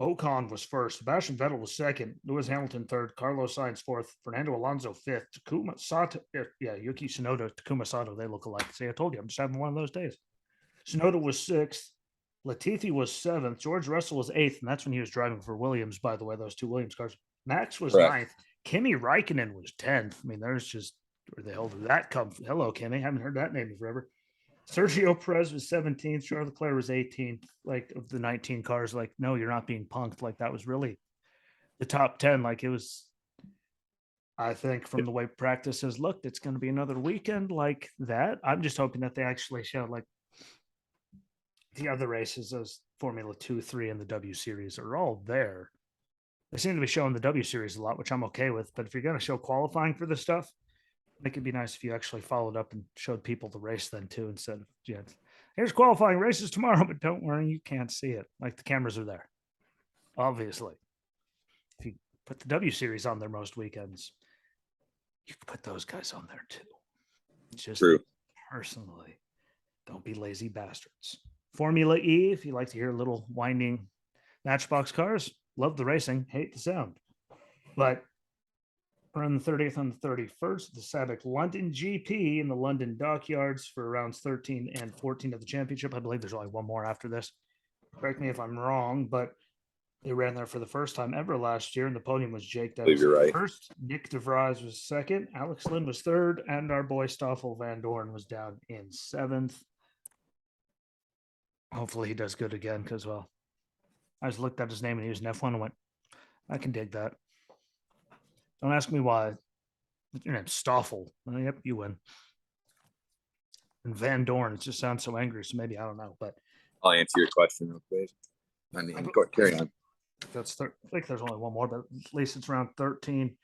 Ocon was first. Sebastian Vettel was second. Lewis Hamilton third. Carlos Sainz fourth. Fernando Alonso fifth. Takuma Sato. Yuki Tsunoda, Takuma Sato. They look alike. See, I told you, I'm just having one of those days. Tsunoda was sixth. Latifi was seventh. George Russell was eighth, and that's when he was driving for Williams, by the way, those two Williams cars. Max was ninth. Kimi Räikkönen was 10th. I mean, there's just where the hell did that come from? Hello, Kimi. Haven't heard that name in forever. Sergio Perez was 17th. Charles Leclerc was 18th. Like, of the 19 cars, like, no, you're not being punked. Like, that was really the top 10. Like, it was, I think, from the way practice has looked, it's going to be another weekend like that. I'm just hoping that they actually show, like, the other races, those Formula 2, 3, and the W Series are all there. They seem to be showing the W Series a lot, which I'm okay with. But if you're going to show qualifying for this stuff, I think it'd be nice if you actually followed up and showed people the race then too, instead of here's qualifying races tomorrow, but don't worry, you can't see it. Like, the cameras are there, obviously. put the W Series on there most weekends. You could put those guys on there too. Just True. Personally, don't be lazy bastards. Formula E, if you like to hear little winding matchbox cars, love the racing, hate the sound. But on the 30th and the 31st, the Sabic London GP in the London dockyards for rounds 13 and 14 of the championship. I believe there's only one more after this. Correct me if I'm wrong, but they ran there for the first time ever last year, and the podium was Jake Dennis You're right. first, Nick DeVries was second, Alex Lynn was third, and our boy Stoffel Van Dorn was down in seventh. Hopefully he does good again, because, well, I just looked at his name and he was an F1 and went, I can dig that. Don't ask me why. Your name's Stoffel. Well, yep, you win. And Van Dorn, it just sounds so angry, so maybe I don't know, but I'll answer your question real quick. I mean, carry on. That's I think there's only one more, but at least it's round 13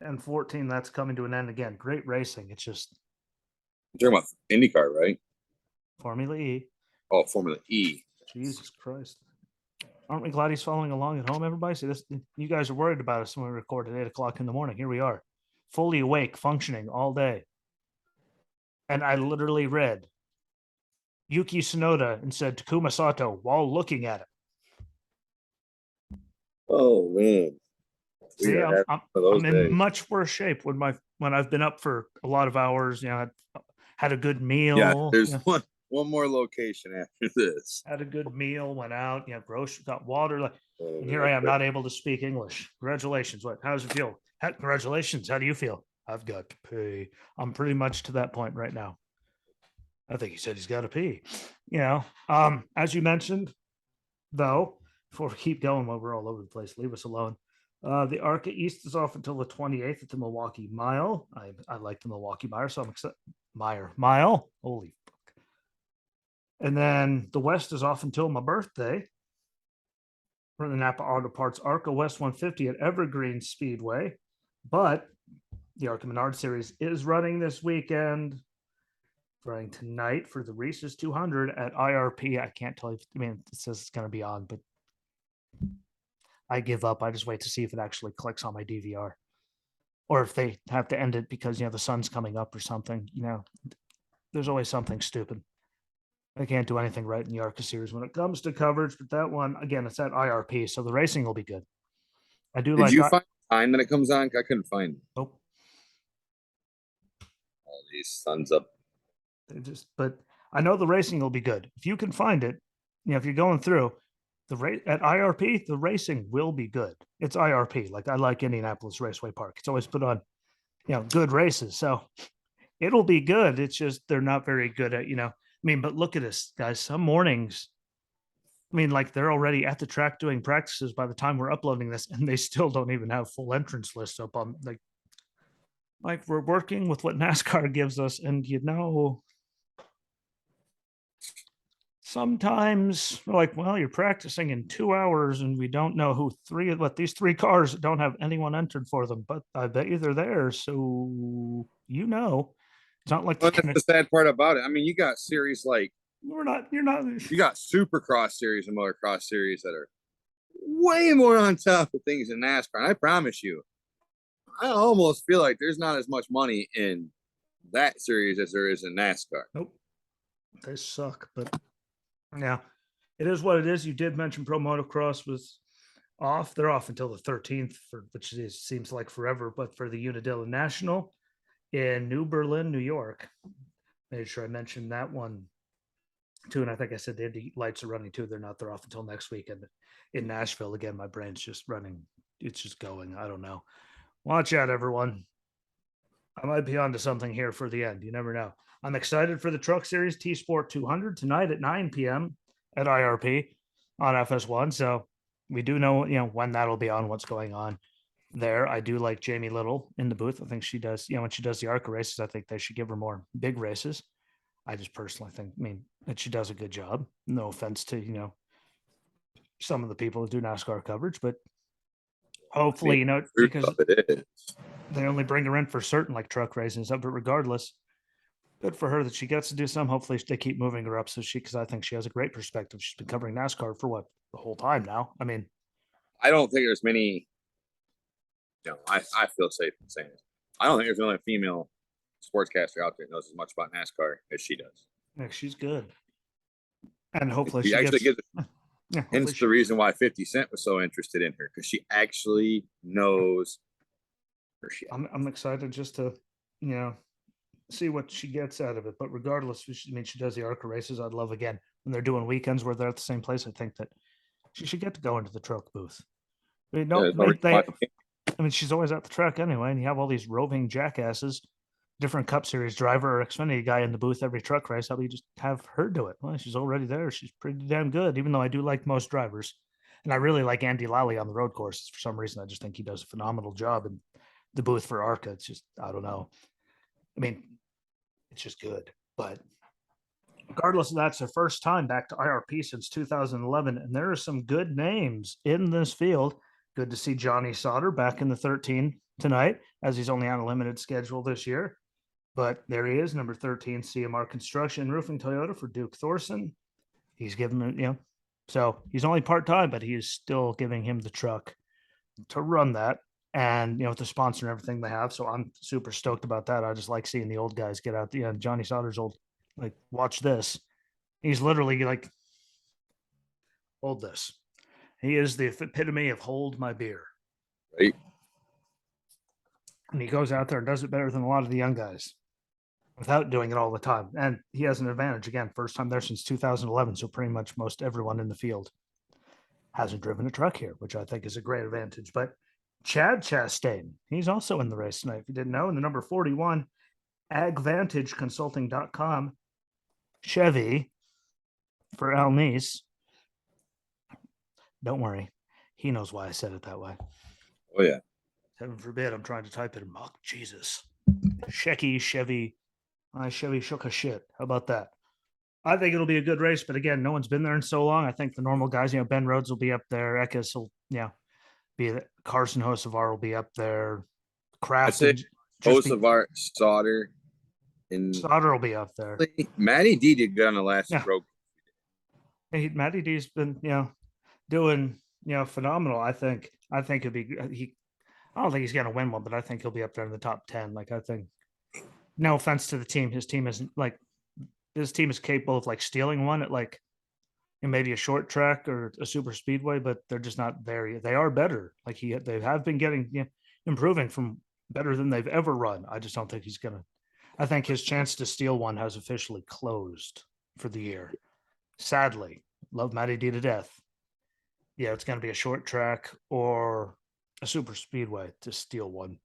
and 14. That's coming to an end again. Great racing. It's just You're talking about IndyCar, right? Formula E. Oh, Formula E. Jesus Christ. Aren't we glad he's following along at home, everybody? See, this, you guys are worried about us when we record at 8 o'clock in the morning. Here we are, fully awake, functioning all day. And I literally read Yuki Tsunoda and said Takuma Sato while looking at it. Oh, man. See, I'm in much worse shape when I've been up for a lot of hours, had a good meal. Yeah, there's one more location after this. Had a good meal, went out, groceries, got water. And here I am, not able to speak English. Congratulations. How does it feel? Congratulations. How do you feel? I've got to pee. I'm pretty much to that point right now. I think he said he's got to pee. As you mentioned, though, before we keep going, while we're all over the place, leave us alone. The ARCA East is off until the 28th at the Milwaukee Mile. I like the Milwaukee Mile, so I'm excited. Mile. Holy fuck. And then the West is off until my birthday for the Napa Auto Parts ARCA West 150 at Evergreen Speedway. But the ARCA Menards Series is running this weekend. Running tonight for the Reese's 200 at IRP. I can't tell you. It says it's going to be on, but I give up. I just wait to see if it actually clicks on my DVR, or if they have to end it because the sun's coming up or something. There's always something stupid. I can't do anything right in the ARCA series when it comes to coverage. But that one, again, it's at IRP, so the racing will be good. I do. Did you find the time that it comes on? I couldn't find it. Nope. All these suns up. But I know the racing will be good if you can find it. If you're going through at IRP, the racing will be good. It's IRP. I like Indianapolis Raceway Park. It's always put on, good races. So it'll be good. It's just they're not very good at, but look at this, guys. Some mornings, they're already at the track doing practices by the time we're uploading this, and they still don't even have full entrance lists up on we're working with what NASCAR gives us, and sometimes we're like, well, you're practicing in 2 hours and we don't know these three cars don't have anyone entered for them, but I bet you they're there. So, it's not like that's the sad part about it. You got series you're not, you got Supercross series and Motocross series that are way more on top of things than NASCAR. And I promise you, I almost feel like there's not as much money in that series as there is in NASCAR. Nope. They suck, but yeah, it is what it is. You did mention Pro Motocross was off. They're off until the 13th, which seems like forever, but for the Unadilla National in New Berlin, New York. Made sure I mentioned that one too. And I think I said the lights are running too. They're off until next week. And in Nashville, again, my brain's just running. It's just going. I don't know. Watch out, everyone. I might be onto something here for the end. You never know. I'm excited for the Truck Series T-Sport 200 tonight at 9 p.m. at IRP on FS1. So we do know, when that'll be on, what's going on there. I do like Jamie Little in the booth. I think she does, when she does the ARCA races, I think they should give her more big races. I just personally think, that she does a good job. No offense to, some of the people that do NASCAR coverage, but hopefully, because they only bring her in for certain truck races, but regardless, good for her that she gets to do some. Hopefully they keep moving her up because I think she has a great perspective. She's been covering NASCAR for the whole time now. I don't think there's many I feel safe in saying it. I don't think there's only a female sportscaster out there that knows as much about NASCAR as she does. Yeah, she's good. And hopefully She she actually gets, gives yeah, hence the reason why 50 Cent was so interested in her, because she actually knows her shit. I'm excited just to, see what she gets out of it. But regardless, she does the ARCA races. I'd love, again, when they're doing weekends where they're at the same place, I think that she should get to go into the truck booth. I mean, no, she's always at the track anyway, and you have all these roving jackasses, different Cup Series driver or Xfinity guy in the booth every truck race. How about you just have her do it? Well, she's already there. She's pretty damn good, even though I do like most drivers. And I really like Andy Lally on the road courses. For some reason, I just think he does a phenomenal job in the booth for ARCA. It's just, I don't know. I mean, it's just good. But regardless of that, it's their first time back to IRP since 2011. And there are some good names in this field. Good to see Johnny Sauter back in the 13 tonight, as he's only on a limited schedule this year. But there he is, number 13, CMR Construction Roofing Toyota for Duke Thorson. He's given it, so he's only part-time, but he is still giving him the truck to run that. And, with the sponsor and everything they have. So I'm super stoked about that. I just like seeing the old guys get out. Johnny Sauter's old, like, watch this. He's literally like, hold this. He is the epitome of hold my beer. Right. And he goes out there and does it better than a lot of the young guys without doing it all the time. And he has an advantage. Again, first time there since 2011. So pretty much most everyone in the field hasn't driven a truck here, which I think is a great advantage. But Chad Chastain, he's also in the race tonight. If you didn't know, in the number 41, agvantageconsulting.com, Chevy for Al Nice. Don't worry. He knows why I said it that way. Oh, yeah. Heaven forbid I'm trying to type it in. Oh, Jesus. Chevy. My Chevy shook a shit. How about that? I think it'll be a good race, but again, no one's been there in so long. I think the normal guys, Ben Rhodes will be up there. Eckes will, be Carson Hocevar will be up there. Kraft. Hocevar, Sauter, and Sauter will be up there. Matty D did good on the last road. Matty D's been, doing, phenomenal. I think it'll be, I don't think he's going to win one, but I think he'll be up there in the top 10. Like, I think, no offense to the team. His team is capable of like stealing one at like maybe a short track or a super speedway, but they're just not there yet. They are better. Like they have been getting, improving from better than they've ever run. I just don't think he's going to, I think his chance to steal one has officially closed for the year. Sadly, love Matty D to death. Yeah, it's going to be a short track or a super speedway to steal one,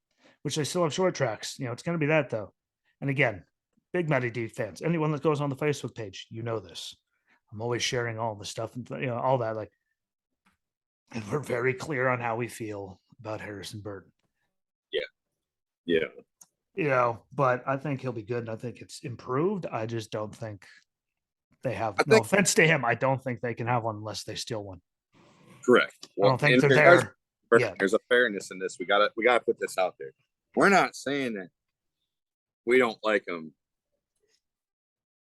which they still have short tracks. It's going to be that though. And again, big Matty D fans, anyone that goes on the Facebook page, this. I'm always sharing all the stuff and all that. Like, and we're very clear on how we feel about Harrison Burton. Yeah. But I think he'll be good, and I think it's improved. I just don't think they have. No offense to him, I don't think they can have one unless they steal one. Correct. Well, I don't think they're there. There's a fairness in this. We gotta put this out there. We're not saying that we don't like him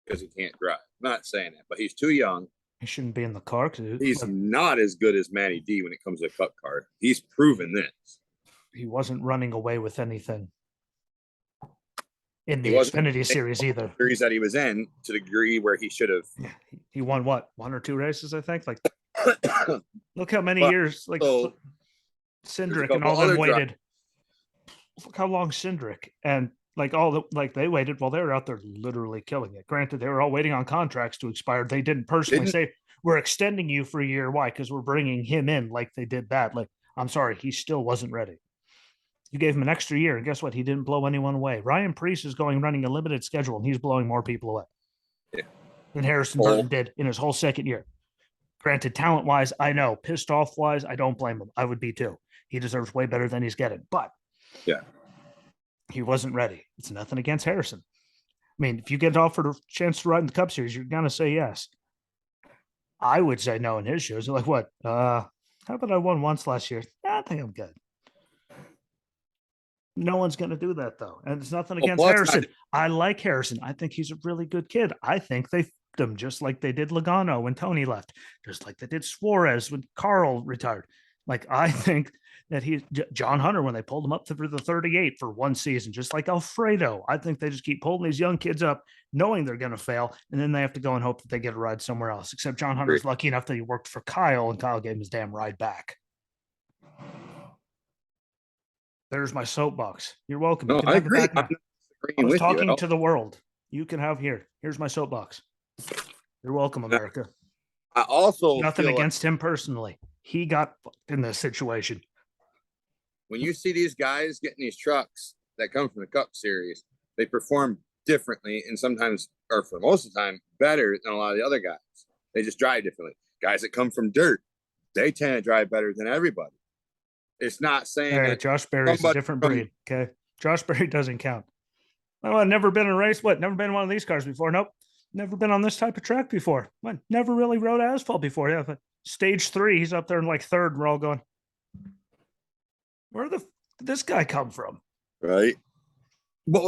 because he can't drive. I'm not saying that, but he's too young. He shouldn't be in the car. He's not as good as Matty D when it comes to a cup car. He's proven this. He wasn't running away with anything in the Xfinity series either. Series that he was in to the degree where he should have. Yeah, he won what, 1 or 2 races, I think. Like, look how many years like Cindric and all them waited. Look how long Cindric and they waited while they were out there literally killing it. Granted, they were all waiting on contracts to expire. They didn't personally say, we're extending you for a year. Why? Because we're bringing him in like they did that. Like, I'm sorry, he still wasn't ready. You gave him an extra year, and guess what? He didn't blow anyone away. Ryan Preece is running a limited schedule, and he's blowing more people away than Harrison Burton did in his whole second year. Granted, talent-wise, I know. Pissed off-wise, I don't blame him. I would be too. He deserves way better than he's getting. But he wasn't ready. It's nothing against Harrison. I mean, if you get offered a chance to ride in the Cup Series, you're going to say yes. I would say no in his shoes. Like, what? How about I won once last year? I think I'm good. No one's going to do that, though. And it's nothing against Harrison. I like Harrison. I think he's a really good kid. I think they f***ed him just like they did Logano when Tony left, just like they did Suarez when Carl retired. Like, I think that John Hunter, when they pulled him up through the 38 for one season, just like Alfredo, I think they just keep pulling these young kids up, knowing they're going to fail. And then they have to go and hope that they get a ride somewhere else. Except John Hunter's lucky enough that he worked for Kyle, and Kyle gave him his damn ride back. There's my soapbox. You're welcome. No, I agree. I was talking to the world. You can have here's my soapbox. You're welcome, America. I also nothing against him personally. He got in this situation. When you see these guys getting these trucks that come from the Cup Series, they perform differently, and sometimes, or for most of the time, better than a lot of the other guys. They just drive differently. Guys that come from dirt, they tend to drive better than everybody. It's not saying that Josh Berry's a different breed. Okay, Josh Berry doesn't count. Oh, I've never been in a race. What? Never been in one of these cars before? Nope. Never been on this type of track before. What? Never really rode asphalt before. Yeah, but stage 3, he's up there in like 3rd, and we're all going, where did this guy come from? Right. But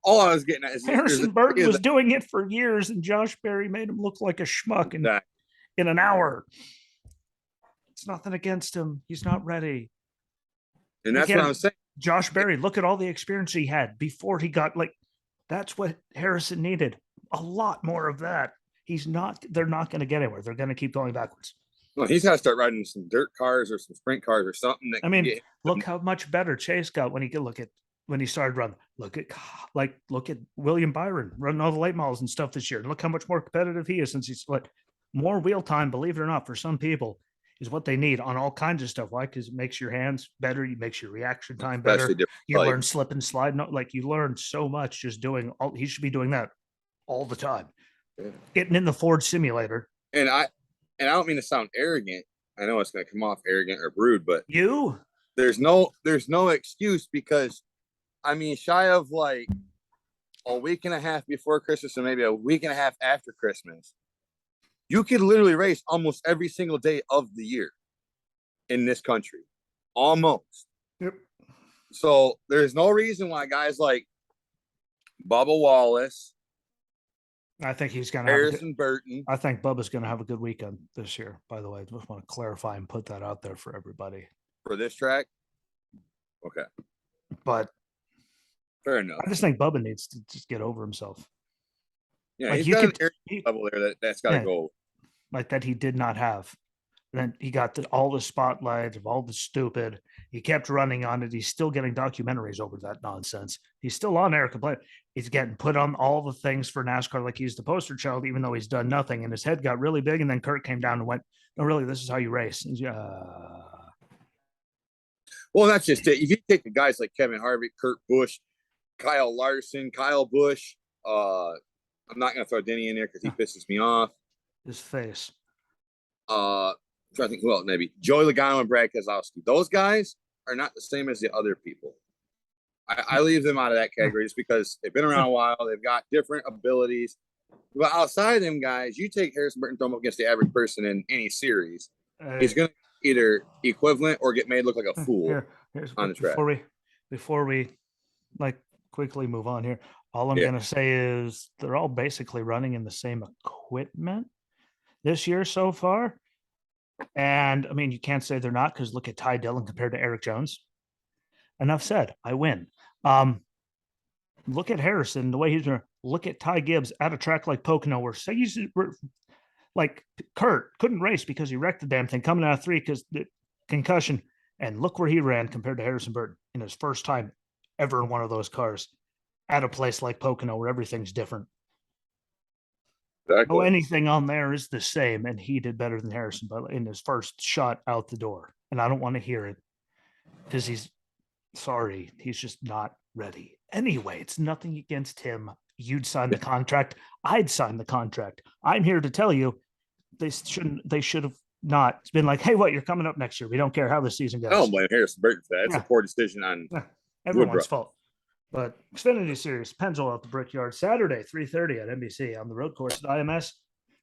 all I was getting at is Harrison Burton was doing it for years, and Josh Berry made him look like a schmuck in an hour. It's nothing against him. He's not ready. And that's what I'm saying. Josh Berry, look at all the experience he had before he got that's what Harrison needed. A lot more of that. They're not going to get anywhere. They're going to keep going backwards. Well, he's got to start riding some dirt cars or some sprint cars or something. Look how much better Chase got when he started running. Look at William Byron running all the late models and stuff this year. And look how much more competitive he is since he's more wheel time, believe it or not, for some people is what they need on all kinds of stuff. Why? Because it makes your hands better. It makes your reaction time better. You learn slip and slide. You learn so much just doing he should be doing that all the time. Yeah. Getting in the Ford simulator. And I don't mean to sound arrogant. I know it's going to come off arrogant or rude, but there's no excuse, because shy of like a week and a half before Christmas and maybe a week and a half after Christmas, you could literally race almost every single day of the year in this country. Almost. Yep. So there's no reason why guys like Bubba Wallace, I think he's going to Harrison Burton. I think Bubba's going to have a good weekend this year, by the way. I just want to clarify and put that out there for everybody. For this track? Okay. But fair enough. I just think Bubba needs to just get over himself. Yeah, he's got an level there that's got to go. Like that he did not have. And then he got all the spotlight of all the stupid. He kept running on it. He's still getting documentaries over that nonsense. He's still on air complaining. He's getting put on all the things for NASCAR like he's the poster child, even though he's done nothing. And his head got really big. And then Kurt came down and went, "No, really, this is how you race." Well, that's just it. If you take the guys like Kevin Harvick, Kurt Busch, Kyle Larson, Kyle Busch, I'm not going to throw Denny in there because he pisses me off. His face. I'm trying to think who else, maybe Joey Logano and Brad Keselowski. Those guys are not the same as the other people. I leave them out of that category just because they've been around a while. They've got different abilities. But outside of them guys, you take Harrison Burton, throw him up against the average person in any series. He's going to either equivalent or get made look like a fool on the track. Before we quickly move on here, all I'm going to say is they're all basically running in the same equipment this year so far. And you can't say they're not, because look at Ty Dillon compared to Eric Jones. Enough said. I win. Look at Harrison, the way he's going. Look at Ty Gibbs at a track like Pocono, where like Kurt couldn't race because he wrecked the damn thing coming out of 3 because the concussion. And look where he ran compared to Harrison Burton in his first time ever in one of those cars at a place like Pocono where everything's different. Exactly. anything on there is the same, and he did better than Harrison in his first shot out the door. And I don't want to hear it because he's just not ready. Anyway, it's nothing against him. You'd sign the contract. I'd sign the contract. I'm here to tell you they should have not. It's been like, hey, what? You're coming up next year. We don't care how the season goes. I don't blame Harrison Burton for that. It's a poor decision on everyone's fault. But Xfinity Series, Pennzoil at the Brickyard, Saturday, 3:30 at NBC on the road course at IMS.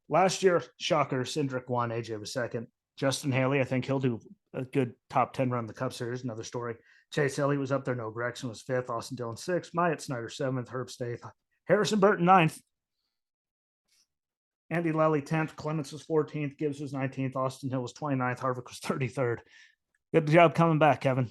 Last year, shocker, Cindric won, AJ was second. Justin Haley, I think he'll do a good top 10 run in the Cup Series, another story. Chase Elliott was up there, no Gregson was 5th, Austin Dillon 6th, Myatt Snyder 7th, Herb Staith, Harrison Burton 9th, Andy Lally 10th, Clements was 14th, Gibbs was 19th, Austin Hill was 29th, Harvick was 33rd. Good job coming back, Kevin.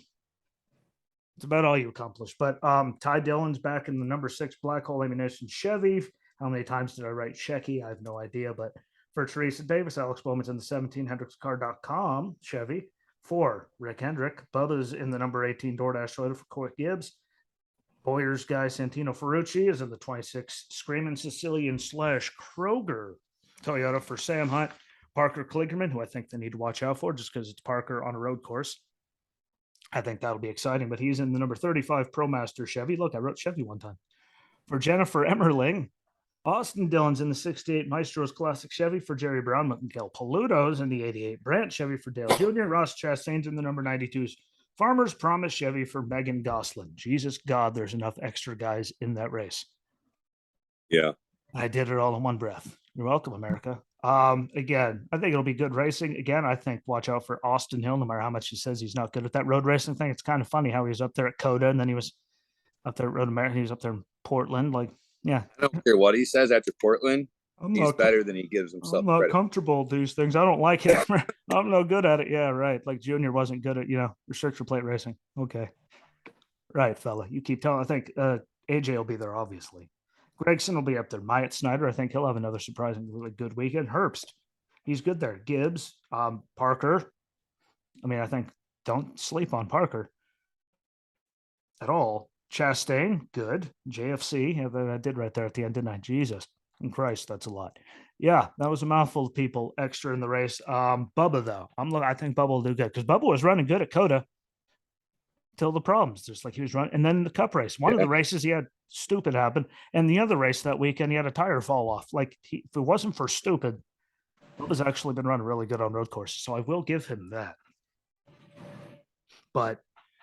It's about all you accomplished. But Ty Dillon's back in the number 6 Black Hole Ammunition Chevy. How many times did I write Shecky? I have no idea. But for Teresa Davis, Alex Bowman's in the 17hendrickscar.com Chevy. For Rick Hendrick, Bubba's in the number 18 DoorDash Toyota for Court Gibbs. Boyer's guy Santino Ferrucci is in the 26 Screaming Sicilian / Kroger Toyota for Sam Hunt. Parker Kligerman, who I think they need to watch out for just because it's Parker on a road course. I think that'll be exciting, but he's in the number 35 ProMaster Chevy. Look, I wrote Chevy one time. For Jennifer Emmerling, Austin Dillon's in the 68 Maestros Classic Chevy for Jerry Brown. Miguel Paludo's in the 88 Brandt Chevy for Dale Jr. Ross Chastain's in the number 92's Farmer's Promise Chevy for Megan Goslin. Jesus God, there's enough extra guys in that race. Yeah. I did it all in one breath. You're welcome, America. Again, I think it'll be good racing. Again, I think watch out for Austin Hill, no matter how much he says he's not good at that road racing thing. It's kind of funny how he was up there at Coda and then he was up there at Road America. He was up there in Portland. Like, yeah. I don't care what he says after Portland. He's better than he gives himself I'm not credit. comfortable with these things. I don't like it. I'm no good at it. Yeah, right. Like Junior wasn't good at, restriction plate racing. Okay. Right, fella. You keep telling. I think AJ will be there, obviously. Gregson will be up there. Myatt Snyder, I think he'll have another surprisingly good weekend. Herbst, he's good there. Gibbs, Parker. I mean, I think don't sleep on Parker at all. Chastain, good. JFC, I did right there at the end, didn't I? Jesus and Christ, that's a lot. Yeah, that was a mouthful of people extra in the race. Bubba, though, I think Bubba will do good because Bubba was running good at Coda till the problems. Just like he was running, and then the Cup race. One of the races he had stupid happen, and the other race that weekend he had a tire fall off. Like if it wasn't for stupid, Bubba's actually been running really good on road courses, so I will give him that. But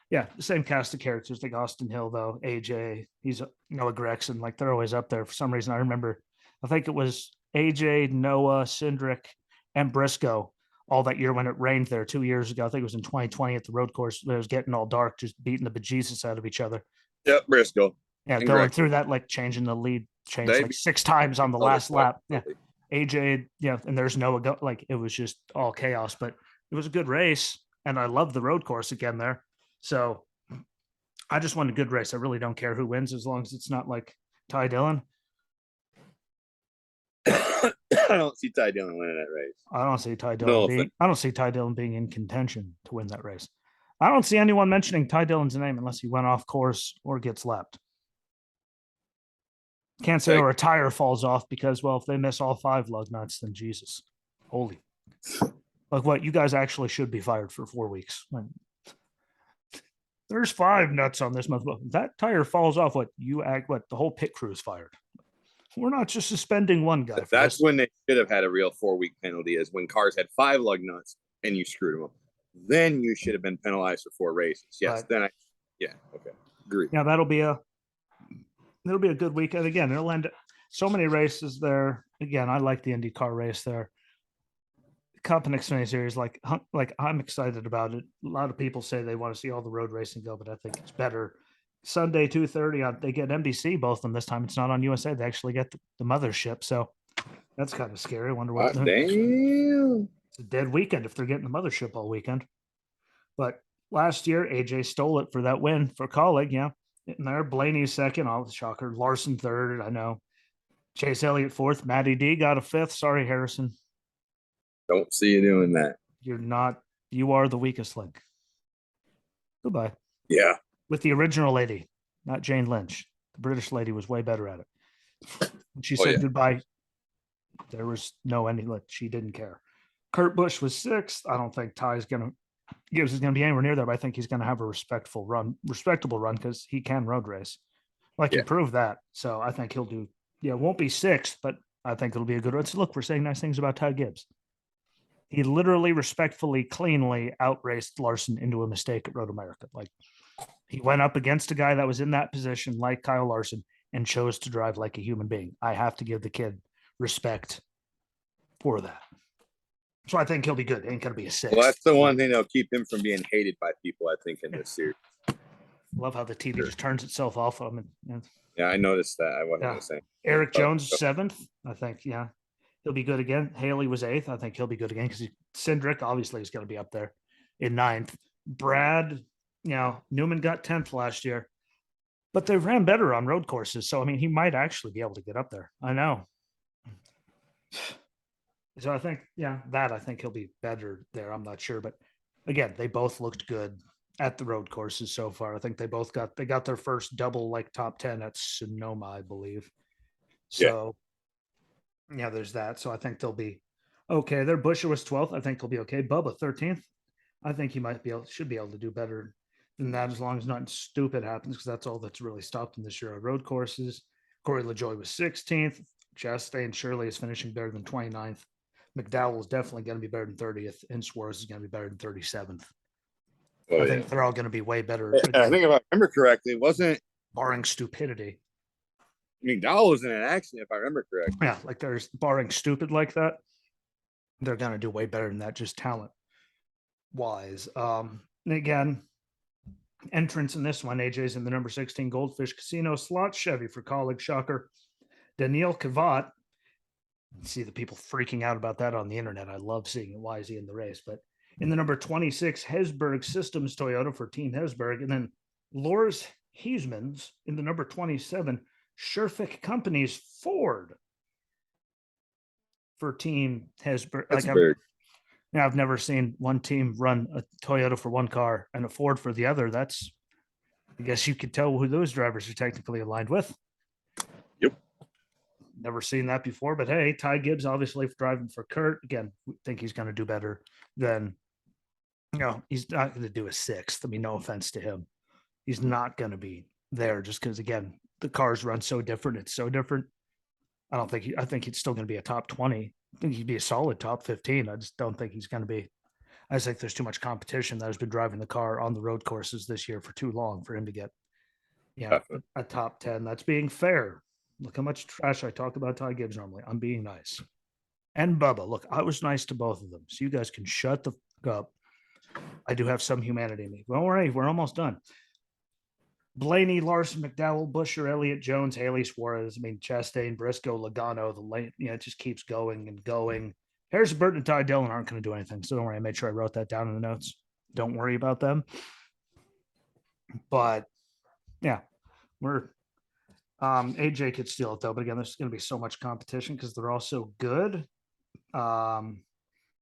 yeah, the same cast of characters like Austin Hill, though. AJ, he's Noah Gregson, like they're always up there for some reason. I remember, I think it was AJ, Noah, Cindric, and Briscoe all that year when it rained there 2 years ago. I think it was in 2020 at the road course. It was getting all dark, just beating the bejesus out of each other. Yep, Briscoe. Yeah, going through that, like changing the lead, changed like 6 times on the last lap. Yeah, AJ, yeah, and there's Noah. Like it was just all chaos, but it was a good race, and I love the road course again there. So I just want a good race. I really don't care who wins as long as it's not like Ty Dillon. I don't see Ty Dillon winning that race. I don't see Ty Dillon being in contention to win that race. I don't see anyone mentioning Ty Dillon's name unless he went off course or gets lapped. Can't say or a tire falls off because, well, if they miss all 5 lug nuts, then Jesus. Holy. Like what? You guys actually should be fired for 4 weeks. There's 5 nuts on this month. That tire falls off. What? The whole pit crew is fired. We're not just suspending one guy. That's when they should have had a real 4-week penalty, is when cars had 5 lug nuts and you screwed them up. Then you should have been penalized for 4 races. Yes. Okay. Agree. Yeah, it'll be a good weekend. Again, it'll end so many races there. Again, I like the IndyCar race there. Cup and Xfinity series, like I'm excited about it. A lot of people say they want to see all the road racing go, but I think it's better. Sunday 2:30 they get NBC, both of them this time. It's not on USA. They actually get the mothership, so that's kind of scary. I wonder what. Damn. It's a dead weekend if they're getting the mothership all weekend. But last year, AJ stole it for that win for Colleague. Yeah, and there Blaney second. Oh, shocker. Larson third. I know. Chase Elliott fourth. Matty D got a fifth. Sorry, Harrison. Don't see you doing that. You are the weakest link. Goodbye. Yeah. With the original lady, not Jane Lynch. The British lady was way better at it. When she said goodbye, there was she didn't care. Kurt Busch was 6th. I don't think Gibbs is going to be anywhere near there, but I think he's going to have a respectable run because he can road race. He proved that. So I think he'll do, it won't be 6th, but I think it'll be a good race. Look, we're saying nice things about Ty Gibbs. He literally, respectfully, cleanly outraced Larson into a mistake at Road America. He went up against a guy that was in that position, like Kyle Larson, and chose to drive like a human being. I have to give the kid respect for that. So I think he'll be good. Ain't going to be a 6th. Well, that's the one thing that'll keep him from being hated by people, I think, in this series. Love how the TV just turns itself off. Yeah, I noticed that. I wasn't saying. Eric Jones, 7th, I think. Yeah. He'll be good again. Haley was 8th. I think he'll be good again because Cindric obviously is going to be up there in 9th. Brad, Newman got 10th last year, but they ran better on road courses. So, I mean, he might actually be able to get up there. I know. So I think, I think he'll be better there. I'm not sure, but again, they both looked good at the road courses so far. I think they got their first double like top 10 at Sonoma, I believe. So there's that. So I think they'll be okay. Their Busher was 12th. I think he'll be okay. Bubba 13th. I think he should be able to do better than that as long as nothing stupid happens, because that's all that's really stopped him this year on road courses. Corey LaJoy was 16th. Chastain Shirley is finishing better than 29th. McDowell is definitely going to be better than 30th, and Suarez is going to be better than 37th. I think they're all going to be way better. I think if I remember correctly, it wasn't barring stupidity. McDowell was in an accident, if I remember correctly. Yeah, like there's barring stupid like that. They're going to do way better than that, just talent wise. And again, entrance in this one, AJ's in the number 16 Goldfish Casino slot, Chevy for colleague, shocker. Daniil Kavat. See the people freaking out about that on the internet. I love seeing it. Why is he in the race? But in the number 26 Hesburg Systems Toyota for Team Hesburg, and then Lors Heismans in the number 27 Sherfick Companies Ford for Team Hesburg. I've never seen one team run a Toyota for one car and a Ford for the other. I guess you could tell who those drivers are technically aligned with. Yep. Never seen that before, but hey, Ty Gibbs obviously driving for Kurt. Again, we think he's going to do better than, he's not going to do a 6th. I mean, no offense to him. He's not going to be there just because, again, the cars run so different. It's so different. I think he's still going to be a top 20. I think he'd be a solid top 15. I just don't think he's going to be. I just think there's too much competition that has been driving the car on the road courses this year for too long for him to get, a top 10. That's being fair. Look how much trash I talk about Ty Gibbs normally. I'm being nice. And Bubba, look, I was nice to both of them. So you guys can shut the fuck up. I do have some humanity in me. Don't worry, we're almost done. Blaney, Larson, McDowell, Busher, Elliott, Jones, Haley, Suarez, Chastain, Briscoe, Logano, the lane, it just keeps going and going. Harrison Burton and Ty Dillon aren't going to do anything. So don't worry. I made sure I wrote that down in the notes. Don't worry about them. But we're AJ could steal it though. But again, there's going to be so much competition because they're all so good. But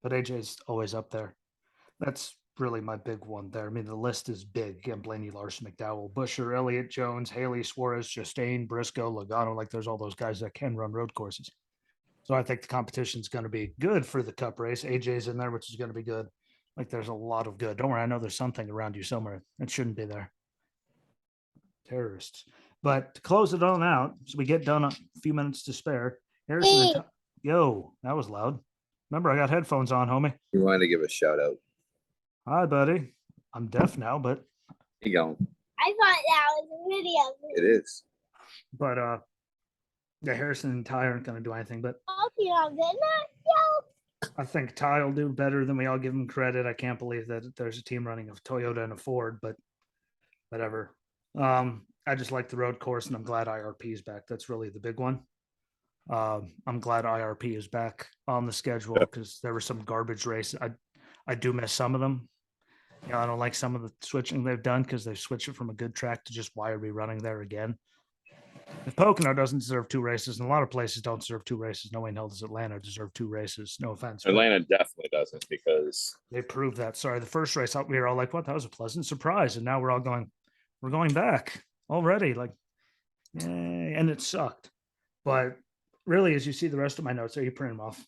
AJ's always up there. That's really my big one there. I mean, the list is big. Again, Blaney, Larson, McDowell, Busher, Elliott, Jones, Haley, Suarez, Chastain, Briscoe, Logano. Like there's all those guys that can run road courses. So I think the competition is going to be good for the Cup race. AJ's in there, which is going to be good. Like there's a lot of good. Don't worry, I know there's something around you somewhere. It shouldn't be there. Terrorists. But to close it on out, so we get done a few minutes to spare. Harrison, yo, that was loud. Remember, I got headphones on, homie. You wanted to give a shout out. Hi, buddy. I'm deaf now, but you go. I thought that was a video. It is. But Harrison and Ty aren't going to do anything. But I think Ty will do better than we all give him credit. I can't believe that there's a team running a Toyota and a Ford, but whatever. I just like the road course, and I'm glad IRP is back. That's really the big one. I'm glad IRP is back on the schedule because there were some garbage races. I do miss some of them. I don't like some of the switching they've done because they've switched it from a good track to just why are we running there again? If Pocono doesn't deserve 2 races, and a lot of places don't deserve 2 races, no way in hell does Atlanta deserve 2 races. No offense. Atlanta definitely doesn't because they proved that. Sorry, the first race we were all like, what? That was a pleasant surprise. And now we're all going, we're going back already. Like, yay. And it sucked. But really, as you see the rest of my notes there, you print them off.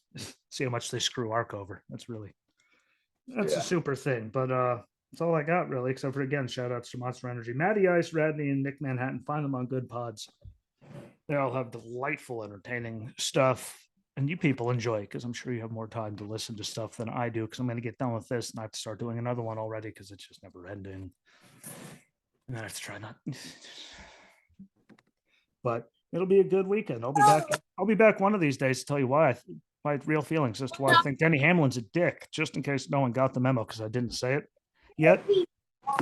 See how much they screw ARCA over. That's a super thing. But that's all I got, really, except for, again, shout-outs to Monster Energy. Matty Ice, Radney, and Nick Manhattan. Find them on good pods. They all have delightful, entertaining stuff. And you people enjoy it because I'm sure you have more time to listen to stuff than I do because I'm going to get done with this and I have to start doing another one already because it's just never ending. And I have to try not. But it'll be a good weekend. I'll be back one of these days to tell you why my real feelings as to why I think Denny Hamlin's a dick, just in case no one got the memo because I didn't say it yet.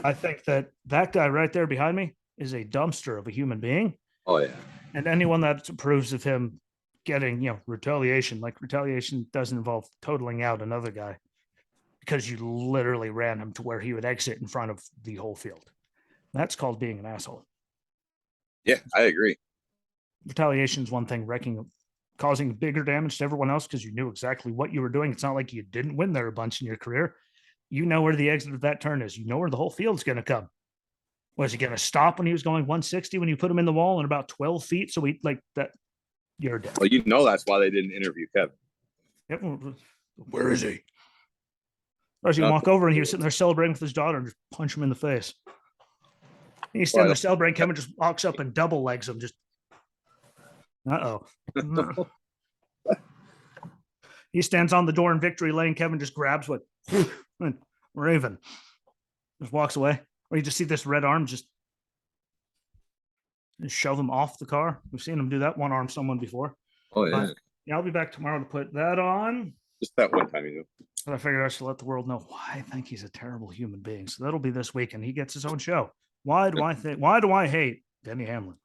I think that guy right there behind me is a dumpster of a human being. Oh, yeah. And anyone that approves of him getting, retaliation, like retaliation doesn't involve totaling out another guy. because you literally ran him to where he would exit in front of the whole field. That's called being an asshole. Yeah, I agree. Retaliation is one thing, causing bigger damage to everyone else because you knew exactly what you were doing. It's not like you didn't win there a bunch in your career. You know where the exit of that turn is. You know where the whole field's going to come. Was he going to stop when he was going 160 when you put him in the wall in about 12 feet? So we like that. You're dead. Well, you know that's why they didn't interview Kevin. Yep. Where is he? Or as you walk over and he was sitting there celebrating with his daughter and just punch him in the face. And he's standing there celebrating. Kevin just walks up and double legs him. Just he stands on the door in victory lane. Kevin just grabs what Raven just walks away. Or you just see this red arm just shove him off the car. We've seen him do that, one arm someone before. Oh, yeah. Yeah, I'll be back tomorrow to put that on. Just that one time, you know. But I figured I should let the world know why I think he's a terrible human being. So that'll be this week, and he gets his own show. Why do I hate Denny Hamlin?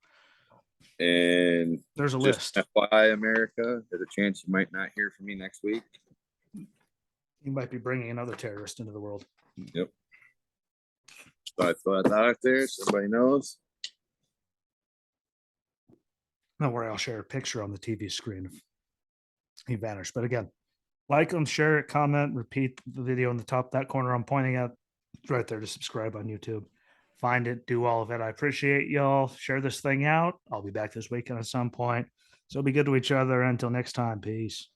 And there's a list. FYI, America, there's a chance you might not hear from me next week. You might be bringing another terrorist into the world. Yep. So I throw that out there so everybody knows. Don't worry, I'll share a picture on the TV screen if he vanished. But again, like them, share it, comment, repeat the video in the top that corner I'm pointing at. It's right there to subscribe on YouTube. Find it, do all of it. I appreciate y'all. Share this thing out. I'll be back this weekend at some point. So be good to each other. Until next time, peace.